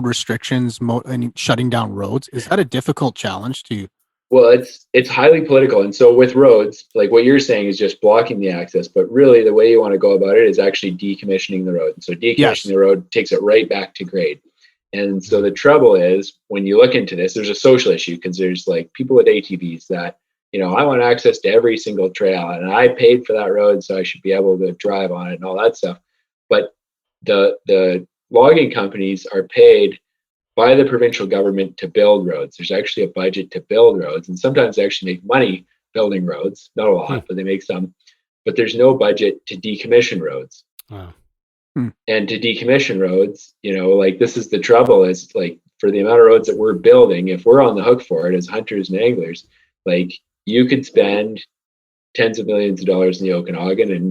restrictions and shutting down roads? Is that a difficult challenge to? Well, it's highly political. And so with roads, like what you're saying is just blocking the access, but really the way you want to go about it is actually decommissioning the road. And so decommissioning the road takes it right back to grade. And so the trouble is when you look into this, there's a social issue because there's like people with ATVs that, I want access to every single trail and I paid for that road, so I should be able to drive on it and all that stuff. But the logging companies are paid by the provincial government to build roads. There's actually a budget to build roads, and sometimes they actually make money building roads. Not a lot, but they make some. But there's no budget to decommission roads. Wow. And to decommission roads, this is the trouble is like for the amount of roads that we're building, if we're on the hook for it as hunters and anglers, like you could spend tens of millions of dollars in the Okanagan and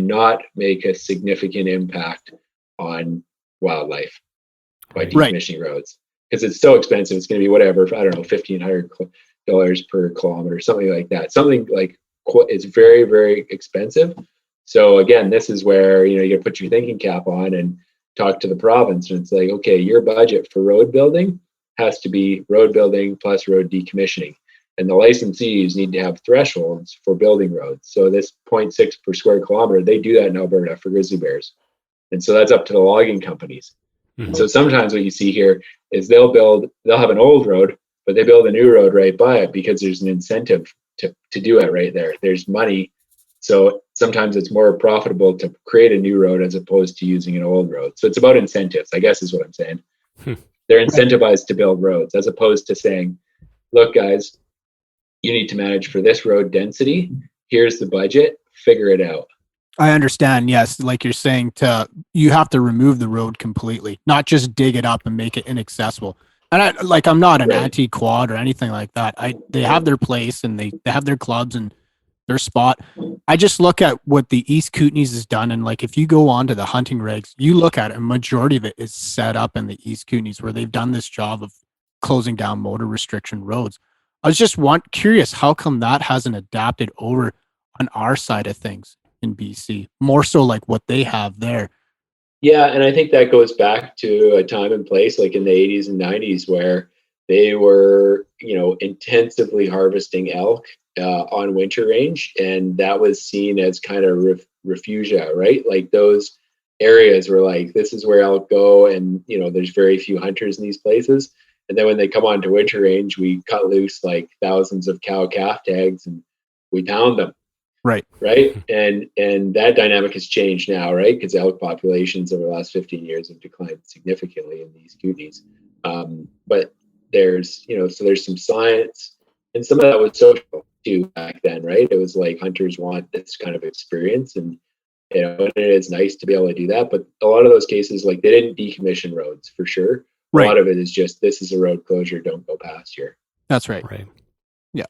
not make a significant impact on wildlife by decommissioning roads, because it's so expensive. It's going to be whatever, I don't know, $1,500 per kilometer, something like that. Something like it's very, very expensive. So again, this is where, you got to put your thinking cap on and talk to the province. And it's like, okay, your budget for road building has to be road building plus road decommissioning. And the licensees need to have thresholds for building roads. So this 0.6 per square kilometer, they do that in Alberta for grizzly bears. And so that's up to the logging companies. And so sometimes what you see here is they'll have an old road, but they build a new road right by it because there's an incentive to do it right there. There's money. So sometimes it's more profitable to create a new road as opposed to using an old road. So it's about incentives, I guess is what I'm saying. They're incentivized to build roads as opposed to saying, look, guys, you need to manage for this road density. Here's the budget, figure it out. I understand. Yes. Like you're saying, you have to remove the road completely, not just dig it up and make it inaccessible. And I'm not an Right. anti-quad or anything like that. They have their place and they have their clubs and their spot. I just look at what the East Kootenays has done, and like if you go on to the hunting regs, you look at it, a majority of it is set up in the East Kootenays where they've done this job of closing down motor restriction roads. I was just curious how come that hasn't adapted over on our side of things in BC, more so like what they have there. Yeah, and I think that goes back to a time and place like in the 80s and 90s where they were, intensively harvesting elk on winter range, and that was seen as kind of refugia, right? Like those areas were like, this is where elk go, and there's very few hunters in these places. And then when they come onto winter range, we cut loose like thousands of cow calf tags and we pound them. Right. And that dynamic has changed now, right? Because elk populations over the last 15 years have declined significantly in these Kootenays. But there's, so there's some science, and some of that was social too back then, right? It was like hunters want this kind of experience, and and it is nice to be able to do that. But a lot of those cases, like they didn't decommission roads for sure. A lot of it is just, this is a road closure, don't go past here. That's right. Right. Yeah.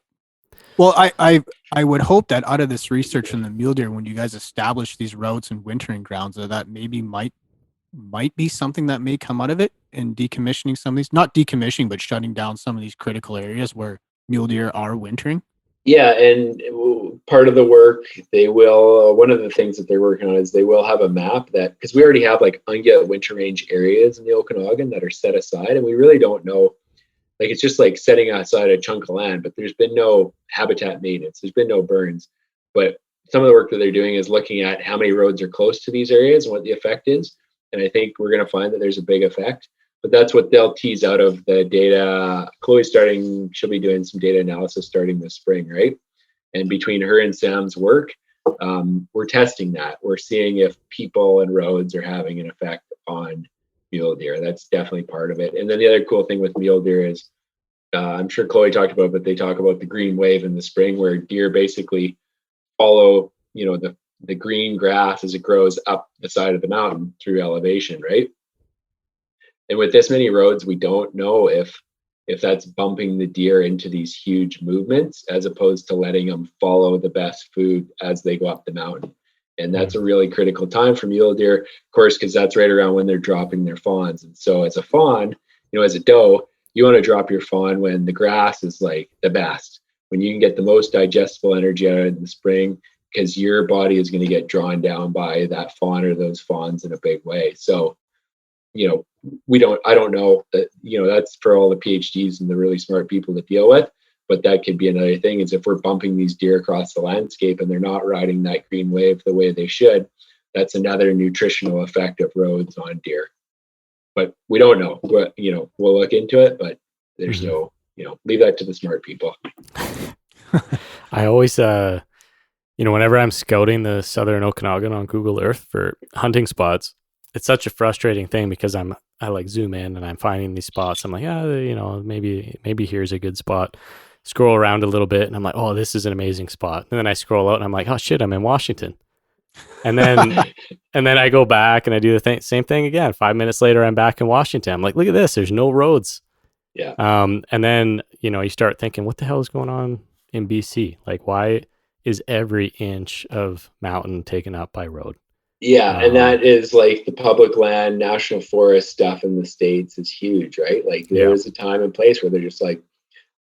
Well, I would hope that out of this research in the mule deer, when you guys establish these roads and wintering grounds, that maybe might be something that may come out of it in decommissioning some of these, not decommissioning, but shutting down some of these critical areas where mule deer are wintering. Yeah, and part of the work, they will, one of the things that they're working on is they will have a map that, because we already have like ungulate winter range areas in the Okanagan that are set aside, and we really don't know, like it's just like setting aside a chunk of land, but there's been no habitat maintenance, there's been no burns. But some of the work that they're doing is looking at how many roads are close to these areas and what the effect is. And I think we're going to find that there's a big effect. But that's what they'll tease out of the data. Chloe's she'll be doing some data analysis starting this spring, right? And between her and Sam's work, we're testing that. We're seeing if people and roads are having an effect on mule deer. That's definitely part of it. And then the other cool thing with mule deer is, I'm sure Chloe talked about, but they talk about the green wave in the spring, where deer basically follow, the green grass as it grows up the side of the mountain through elevation, right? And with this many roads, we don't know if that's bumping the deer into these huge movements as opposed to letting them follow the best food as they go up the mountain. And that's a really critical time for mule deer, of course, because that's right around when they're dropping their fawns. And so as a fawn, as a doe, you want to drop your fawn when the grass is like the best, when you can get the most digestible energy out of it in the spring, because your body is going to get drawn down by that fawn or those fawns in a big way. So, I don't know that, that's for all the PhDs and the really smart people to deal with, but that could be another thing, is if we're bumping these deer across the landscape and they're not riding that green wave the way they should, that's another nutritional effect of roads on deer. But we don't know. But, we'll look into it, but there's no, leave that to the smart people. I always, whenever I'm scouting the Southern Okanagan on Google Earth for hunting spots, it's such a frustrating thing because I like zoom in and I'm finding these spots. I'm like, maybe here's a good spot. Scroll around a little bit and I'm like, oh, this is an amazing spot. And then I scroll out and I'm like, oh shit, I'm in Washington. And then I go back and I do the same thing again. 5 minutes later, I'm back in Washington. I'm like, look at this. There's no roads. Yeah. And then, you start thinking, what the hell is going on in BC? Like, why is every inch of mountain taken up by road? Yeah, and that is like the public land, national forest stuff in the States is huge, right? Like there is a time and place where they're just like,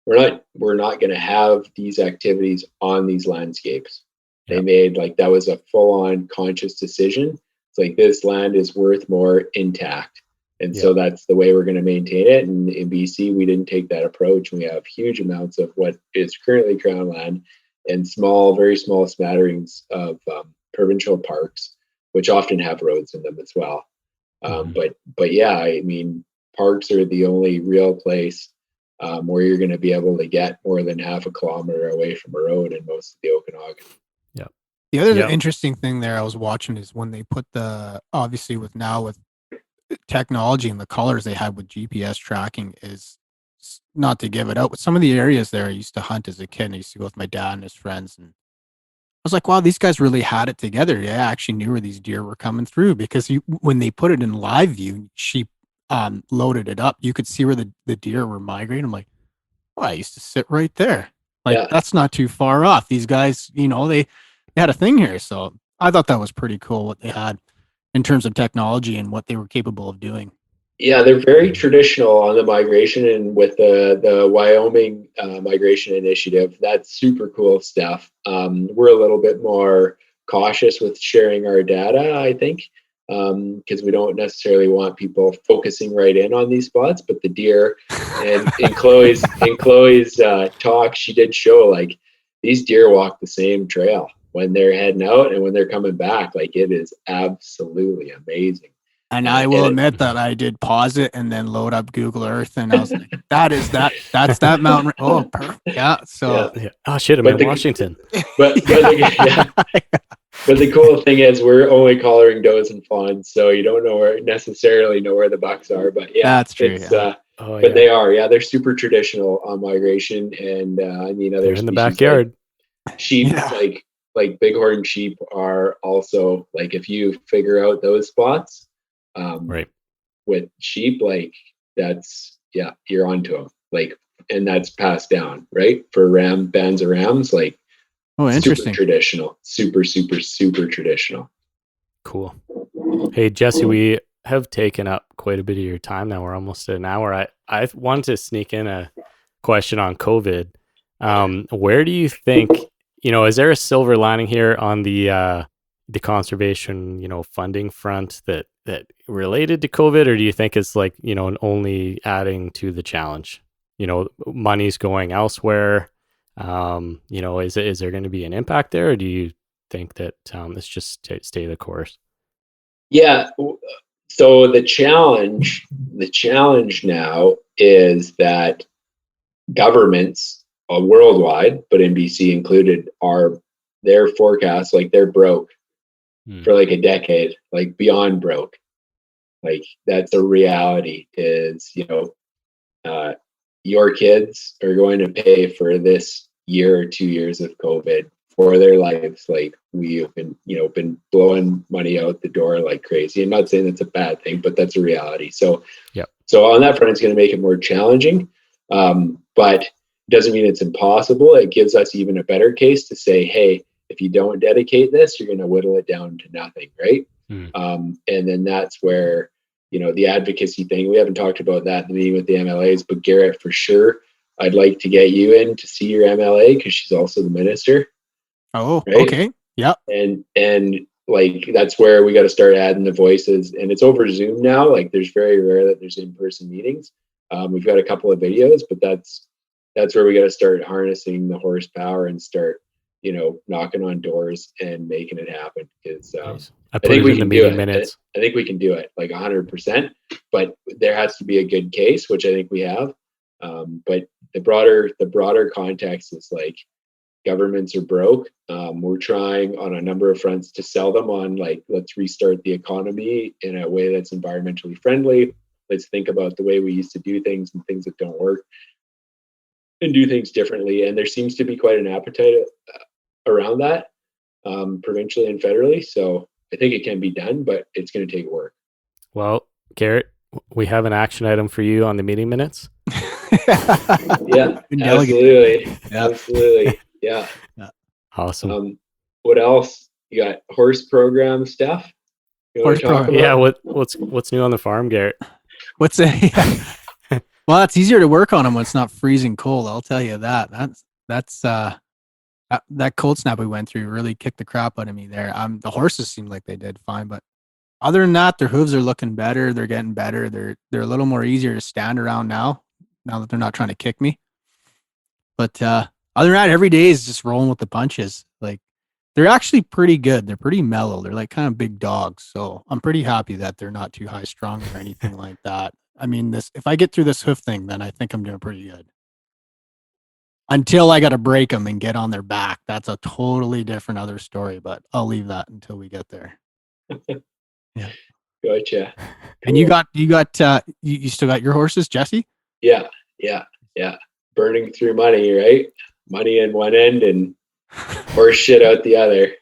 we're not going to have these activities on these landscapes. They made like, that was a full-on conscious decision. It's like, this land is worth more intact. And so that's the way we're going to maintain it. And in BC, we didn't take that approach. We have huge amounts of what is currently Crown land and very small smatterings of provincial parks, which often have roads in them as well. But yeah, I mean, parks are the only real place where you're going to be able to get more than half a kilometer away from a road in most of the Okanagan. Yeah. The other interesting thing there I was watching is when they put obviously with technology and the colors they had with GPS tracking, is not to give it out, but some of the areas there I used to hunt as a kid. I used to go with my dad and his friends, and I was like, wow, these guys really had it together. Yeah, I actually knew where these deer were coming through, because when they put it in live view, loaded it up, you could see where the deer were migrating. I'm like, oh, I used to sit right there. Like, Yeah. that's not too far off. These guys, they had a thing here. So I thought that was pretty cool what they had in terms of technology and what they were capable of doing. Yeah, they're very traditional on the migration, and with the Wyoming migration initiative, that's super cool stuff. We're a little bit more cautious with sharing our data, I think, because we don't necessarily want people focusing right in on these spots. But the deer, and in Chloe's talk, she did show like these deer walk the same trail when they're heading out and when they're coming back. Like, it is absolutely amazing. And I will admit that I did pause it and then load up Google Earth, and I was like, that's that mountain. Oh, perfect. Yeah. So, Yeah. Oh shit, I'm in Washington. But the cool thing is we're only collaring does and fawns, so you don't necessarily know where the bucks are. But yeah, that's true. But they are, they're super traditional on migration, and I mean, other they're in the backyard. Like sheep, like bighorn sheep are also, like, if you figure out those spots, right, with sheep, like that's, you're onto them, like, and that's passed down, right, for bands of rams, like, interesting, super traditional, super traditional. Cool. Hey Jesse, we have taken up quite a bit of your time now. We're almost at an hour. I wanted to sneak in a question on COVID. Where do you think, is there a silver lining here on the conservation, funding front that related to COVID, or do you think it's like, only adding to the challenge? Money's going elsewhere. Is there going to be an impact there, or do you think that it's just stay the course? Yeah. So the challenge now is that governments worldwide, but in BC included, their forecasts, like, they're broke for like a decade, like beyond broke. Like, that's a reality, is, your kids are going to pay for this year or 2 years of COVID for their lives. Like, we have been blowing money out the door like crazy. I'm not saying that's a bad thing, but that's a reality. So, so on that front, it's going to make it more challenging, but doesn't mean it's impossible. It gives us even a better case to say, hey, if you don't dedicate this, you're going to whittle it down to nothing, right? And then that's where, the advocacy thing, we haven't talked about that in the meeting with the MLAs, but Garrett, for sure, I'd like to get you in to see your MLA, because she's also the minister. Oh, right? Okay. Yep. And like, that's where we got to start adding the voices, and it's over Zoom now. Like, there's very rare that there's in-person meetings. We've got a couple of videos, but that's where we got to start harnessing the horsepower and start, knocking on doors and making it happen. Because I think we can do it. I think we can do it, like 100%. But there has to be a good case, which I think we have. But the broader context is, like, governments are broke. We're trying on a number of fronts to sell them on, like, let's restart the economy in a way that's environmentally friendly. Let's think about the way we used to do things and things that don't work, and do things differently. And there seems to be quite an appetite around that, provincially and federally. So I think it can be done, but it's going to take work. Well, Garrett, we have an action item for you on the meeting minutes. Yeah, absolutely. Absolutely. Yeah. Awesome. What else? You got horse program stuff? Horse program. Yeah. What's new on the farm, Garrett? What's it? Well, it's easier to work on them when it's not freezing cold. I'll tell you that. That cold snap we went through really kicked the crap out of me there. The horses seemed like they did fine, but other than that, their hooves are looking better. They're getting better. They're a little more easier to stand around now that they're not trying to kick me. But other than that, every day is just rolling with the punches. Like, they're actually pretty good. They're pretty mellow. They're like kind of big dogs. So I'm pretty happy that they're not too high strung or anything like that. I mean, if I get through this hoof thing, then I think I'm doing pretty good. Until I got to break them and get on their back. That's a totally different other story, but I'll leave that until we get there. Yeah. Gotcha. Cool. And you still got your horses, Jesse? Yeah. Burning through money, right? Money in one end and horse shit out the other.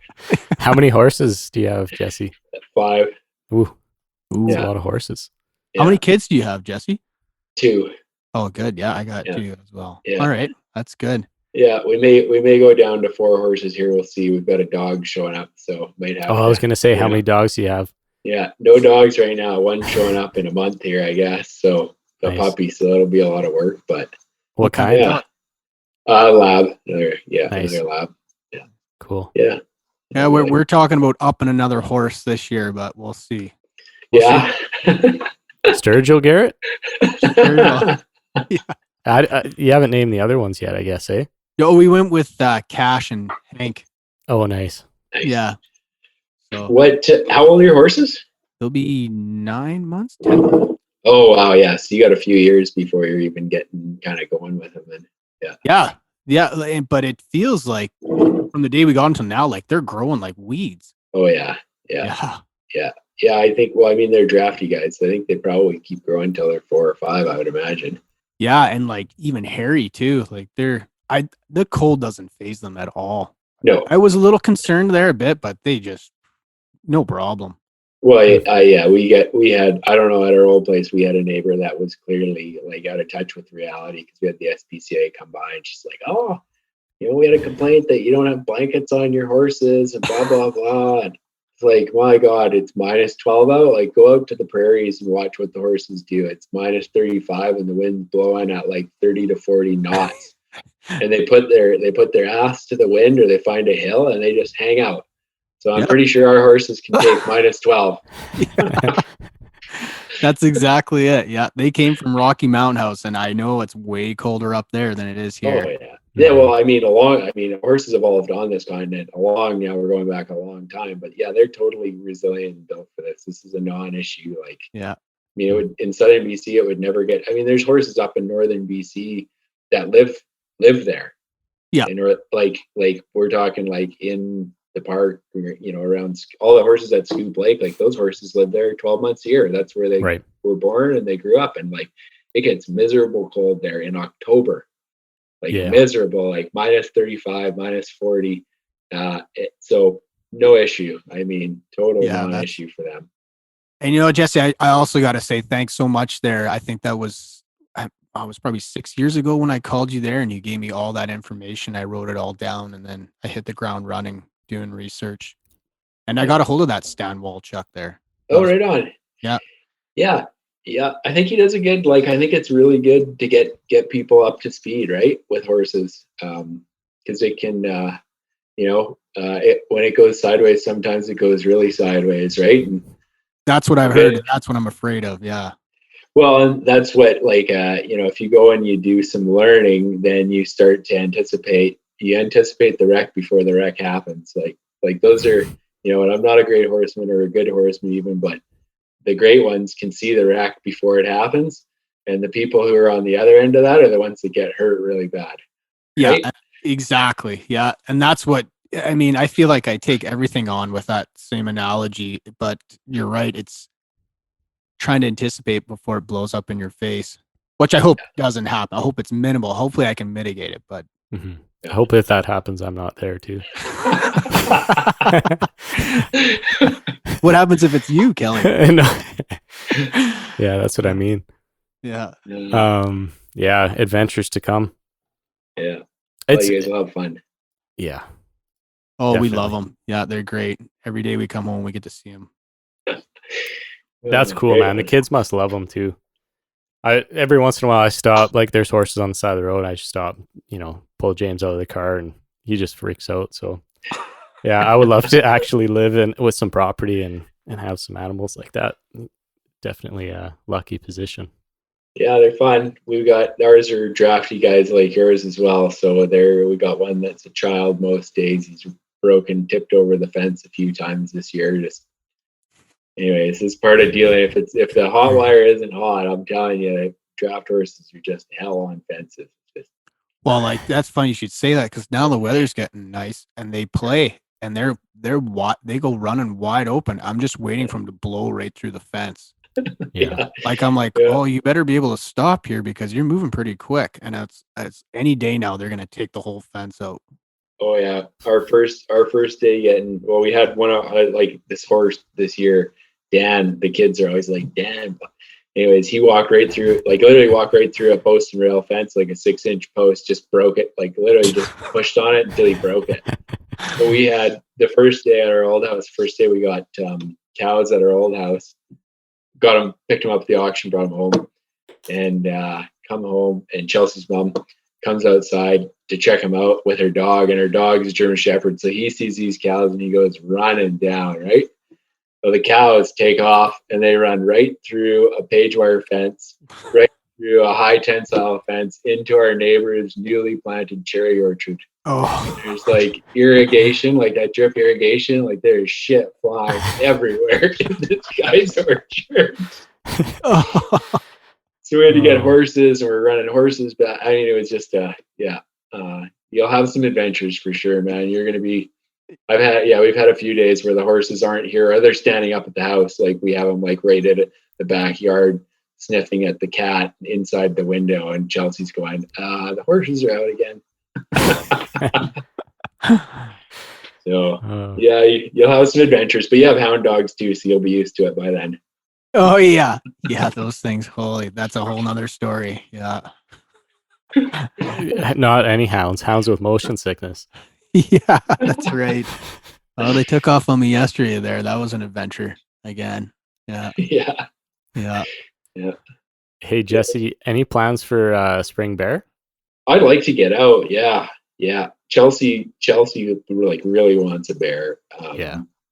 How many horses do you have, Jesse? 5. Ooh, that's a lot of horses. How many kids do you have, Jesse? 2. Oh, good. Yeah, I got 2 as well. Yeah. All right, that's good. Yeah, we may go down to 4 horses here. We'll see. We've got a dog showing up, so might have. I was going to say, how many dogs do you have? Yeah, no dogs right now. One showing up in a month here, I guess. So a Nice. puppy, so that'll be a lot of work. But what kind? Yeah, lab. Another lab. Yeah, cool. Yeah, yeah. We're talking about upping another horse this year, but we'll see. Yeah. Sturgill Garrett. Sturgill. Yeah. You haven't named the other ones yet, I guess, eh? No, we went with Cash and Hank. Oh, nice. Yeah. So how old are your horses? they'll be 9 months, 10 months. Oh wow, yeah. So you got a few years before you're even getting kind of going with them. Then yeah. But it feels like from the day we got until now, like they're growing like weeds. Oh yeah. I think. Well, I mean, they're drafty guys. So I think they probably keep growing until they're 4 or 5. I would imagine. Yeah, and like even hairy too. Like the cold doesn't faze them at all. No, I was a little concerned there a bit, but they just no problem. Well, we had, I don't know, at our old place, we had a neighbor that was clearly like out of touch with reality because we had the SPCA come by and she's like, oh, we had a complaint that you don't have blankets on your horses and blah, blah, blah. And it's like, my God, it's minus 12 out. Like, go out to the prairies and watch what the horses do. It's minus 35 and the wind's blowing at like 30 to 40 knots. And they put their ass to the wind or they find a hill and they just hang out. So I'm pretty sure our horses can take minus 12. That's exactly it. Yeah. They came from Rocky Mountain House, and I know it's way colder up there than it is here. Oh, yeah. Yeah, well, I mean, horses evolved on this continent now we're going back a long time. But yeah, they're totally resilient and built for this. This is a non-issue. Like, yeah. I mean, in southern BC, it would never get. I mean, there's horses up in northern BC that live there. Yeah. And like we're talking like in the park, around all the horses at Scoop Lake, like those horses live there 12 months a year. That's where they were born and they grew up. And like it gets miserable cold there in October, miserable, like minus 35, minus 40. So no issue. I mean, total non-issue for them. And Jesse, I also got to say thanks so much there. I think that was probably 6 years ago when I called you there and you gave me all that information. I wrote it all down and then I hit the ground running doing research. And I got a hold of that Stan Walchuk there. Oh, right on. Yeah. Yeah. Yeah. I think he does a good, I think it's really good to get people up to speed, right, with horses. Because it can, when it goes sideways, sometimes it goes really sideways, right? And that's what I've heard. That's what I'm afraid of. Yeah. Well, and that's what, if you go and you do some learning, then you start to anticipate the wreck before the wreck happens. Like those are, and I'm not a great horseman or a good horseman even, but the great ones can see the wreck before it happens. And the people who are on the other end of that are the ones that get hurt really bad. Right? Yeah, exactly. Yeah. And that's what, I mean, I feel like I take everything on with that same analogy, but you're right. It's trying to anticipate before it blows up in your face, which I hope doesn't happen. I hope it's minimal. Hopefully I can mitigate it, but I hope if that happens, I'm not there too. What happens if it's you, Kelly? Yeah, that's what I mean. Yeah. Yeah, adventures to come. Yeah. You guys will have fun. Yeah. Oh, definitely. We love them. Yeah, they're great. Every day we come home, we get to see them. That's cool, man. The kids must love them too. Every once in a while I stop, like there's horses on the side of the road. I just stop, pull James out of the car and he just freaks out. So yeah, I would love to actually live with some property and have some animals like that. Definitely a lucky position. Yeah, they're fun. Ours are drafty guys like yours as well. So we got one that's a child most days. He's tipped over the fence a few times this year. Anyways, this is part of dealing. If the hot wire isn't hot, I'm telling you, draft horses are just hell on fences. Well, that's funny you should say that because now the weather's getting nice and they play and they go running wide open. I'm just waiting for them to blow right through the fence. Yeah. I'm like, oh, you better be able to stop here because you're moving pretty quick. And it's any day now they're gonna take the whole fence out. Oh yeah, our first day we had one like this horse this year. Dan, the kids are always like, Dan, Anyways, he walked right through, like literally walked right through a post and rail fence, like a 6-inch post, just broke it, like literally just pushed on it until he broke it. But we had the first day at our old house, first day we got cows at our old house, got them, picked them up at the auction, brought them home, and come home, and Chelsea's mom comes outside to check him out with her dog, and her dog is a German Shepherd. So he sees these cows and he goes running down, right? So the cows take off and they run right through a page wire fence, right through a high tensile fence into our neighbor's newly planted cherry orchard. Oh, There's like irrigation, like that drip irrigation, like there's shit flying everywhere in this guy's orchard. oh. So we had to get horses, and we're running horses. But I mean, it was just, you'll have some adventures for sure, man. You're going to be, we've had a few days where the horses aren't here, or they're standing up at the house. Like we have them like right at the backyard, sniffing at the cat inside the window. And Chelsea's going, the horses are out again. So you'll have some adventures, but you have hound dogs too, so you'll be used to it by then. Oh yeah, those things. Holy, that's a whole nother story. Yeah. Not any hounds with motion sickness. Yeah, that's right. Oh, they took off on me yesterday there. That was an adventure again. Yeah. Hey Jesse, any plans for spring bear? I'd like to get out. Yeah. Chelsea like really wants a bear.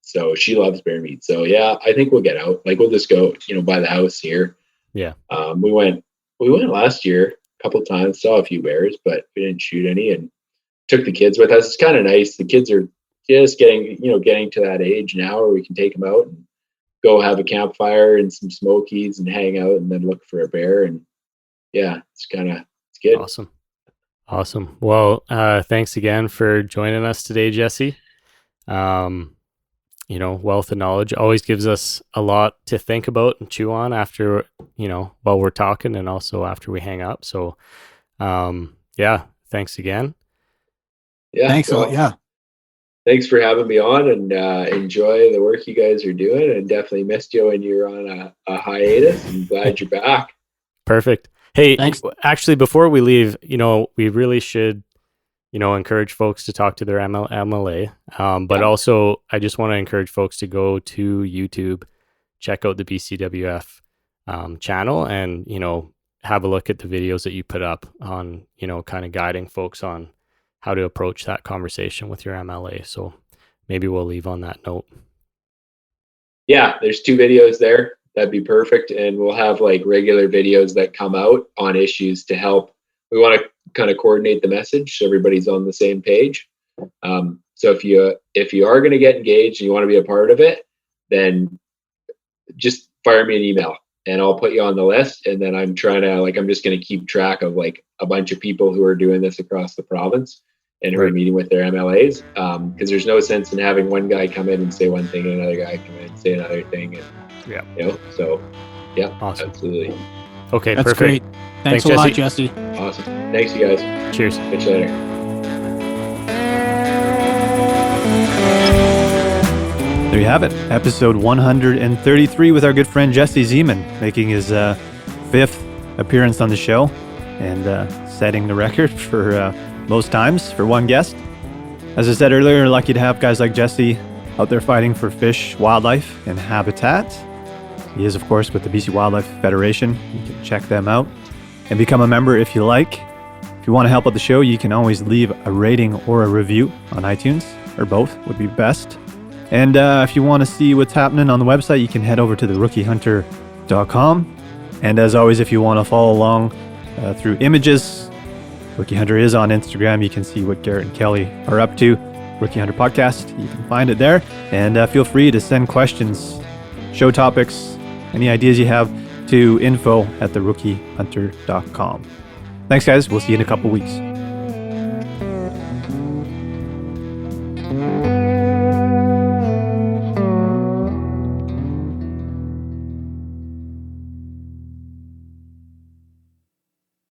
So she loves bear meat. So yeah, I think we'll get out. Like we'll just go, by the house here. Yeah. We went last year a couple of times, saw a few bears, but we didn't shoot any, and took the kids with us. It's kind of nice. The kids are just getting to that age now where we can take them out and go have a campfire and some smokies and hang out and then look for a bear. And yeah, it's good. Awesome. Well, thanks again for joining us today, Jesse. Wealth of knowledge always gives us a lot to think about and chew on after, while we're talking and also after we hang up. So, thanks again. Yeah. Thanks. Thanks for having me on, and enjoy the work you guys are doing, and definitely missed you when you're on a hiatus. I'm glad you're back. Perfect. Hey, thanks. Actually, before we leave, we really should, encourage folks to talk to their MLA. But also, I just want to encourage folks to go to YouTube, check out the BCWF channel, and, have a look at the videos that you put up on, kind of guiding folks on how to approach that conversation with your MLA. So maybe we'll leave on that note. Yeah, there's 2 videos there. That'd be perfect. And we'll have like regular videos that come out on issues to help. We want to kind of coordinate the message so everybody's on the same page. So if you are going to get engaged and you want to be a part of it, then just fire me an email and I'll put you on the list. And then I'm just going to keep track of like a bunch of people who are doing this across the province and who are meeting with their MLAs. Because there's no sense in having one guy come in and say one thing and another guy come in and say another thing. And, awesome. Absolutely. Okay, that's perfect. Great. Thanks a lot, Jesse. Awesome. Thanks, you guys. Cheers. Catch you later. There you have it, episode 133 with our good friend Jesse Zeman, making his 5th appearance on the show and setting the record for most times for one guest. As I said earlier, lucky to have guys like Jesse out there fighting for fish, wildlife, and habitat. He is, of course, with the BC Wildlife Federation. You can check them out and become a member if you like. If you want to help out the show, you can always leave a rating or a review on iTunes, or both would be best. And if you want to see what's happening on the website, you can head over to theRookieHunter.com. And as always, if you want to follow along through images, Rookie Hunter is on Instagram. You can see what Garrett and Kelly are up to. Rookie Hunter Podcast, you can find it there. And feel free to send questions, show topics, any ideas you have to info@theRookieHunter.com. Thanks, guys. We'll see you in a couple weeks.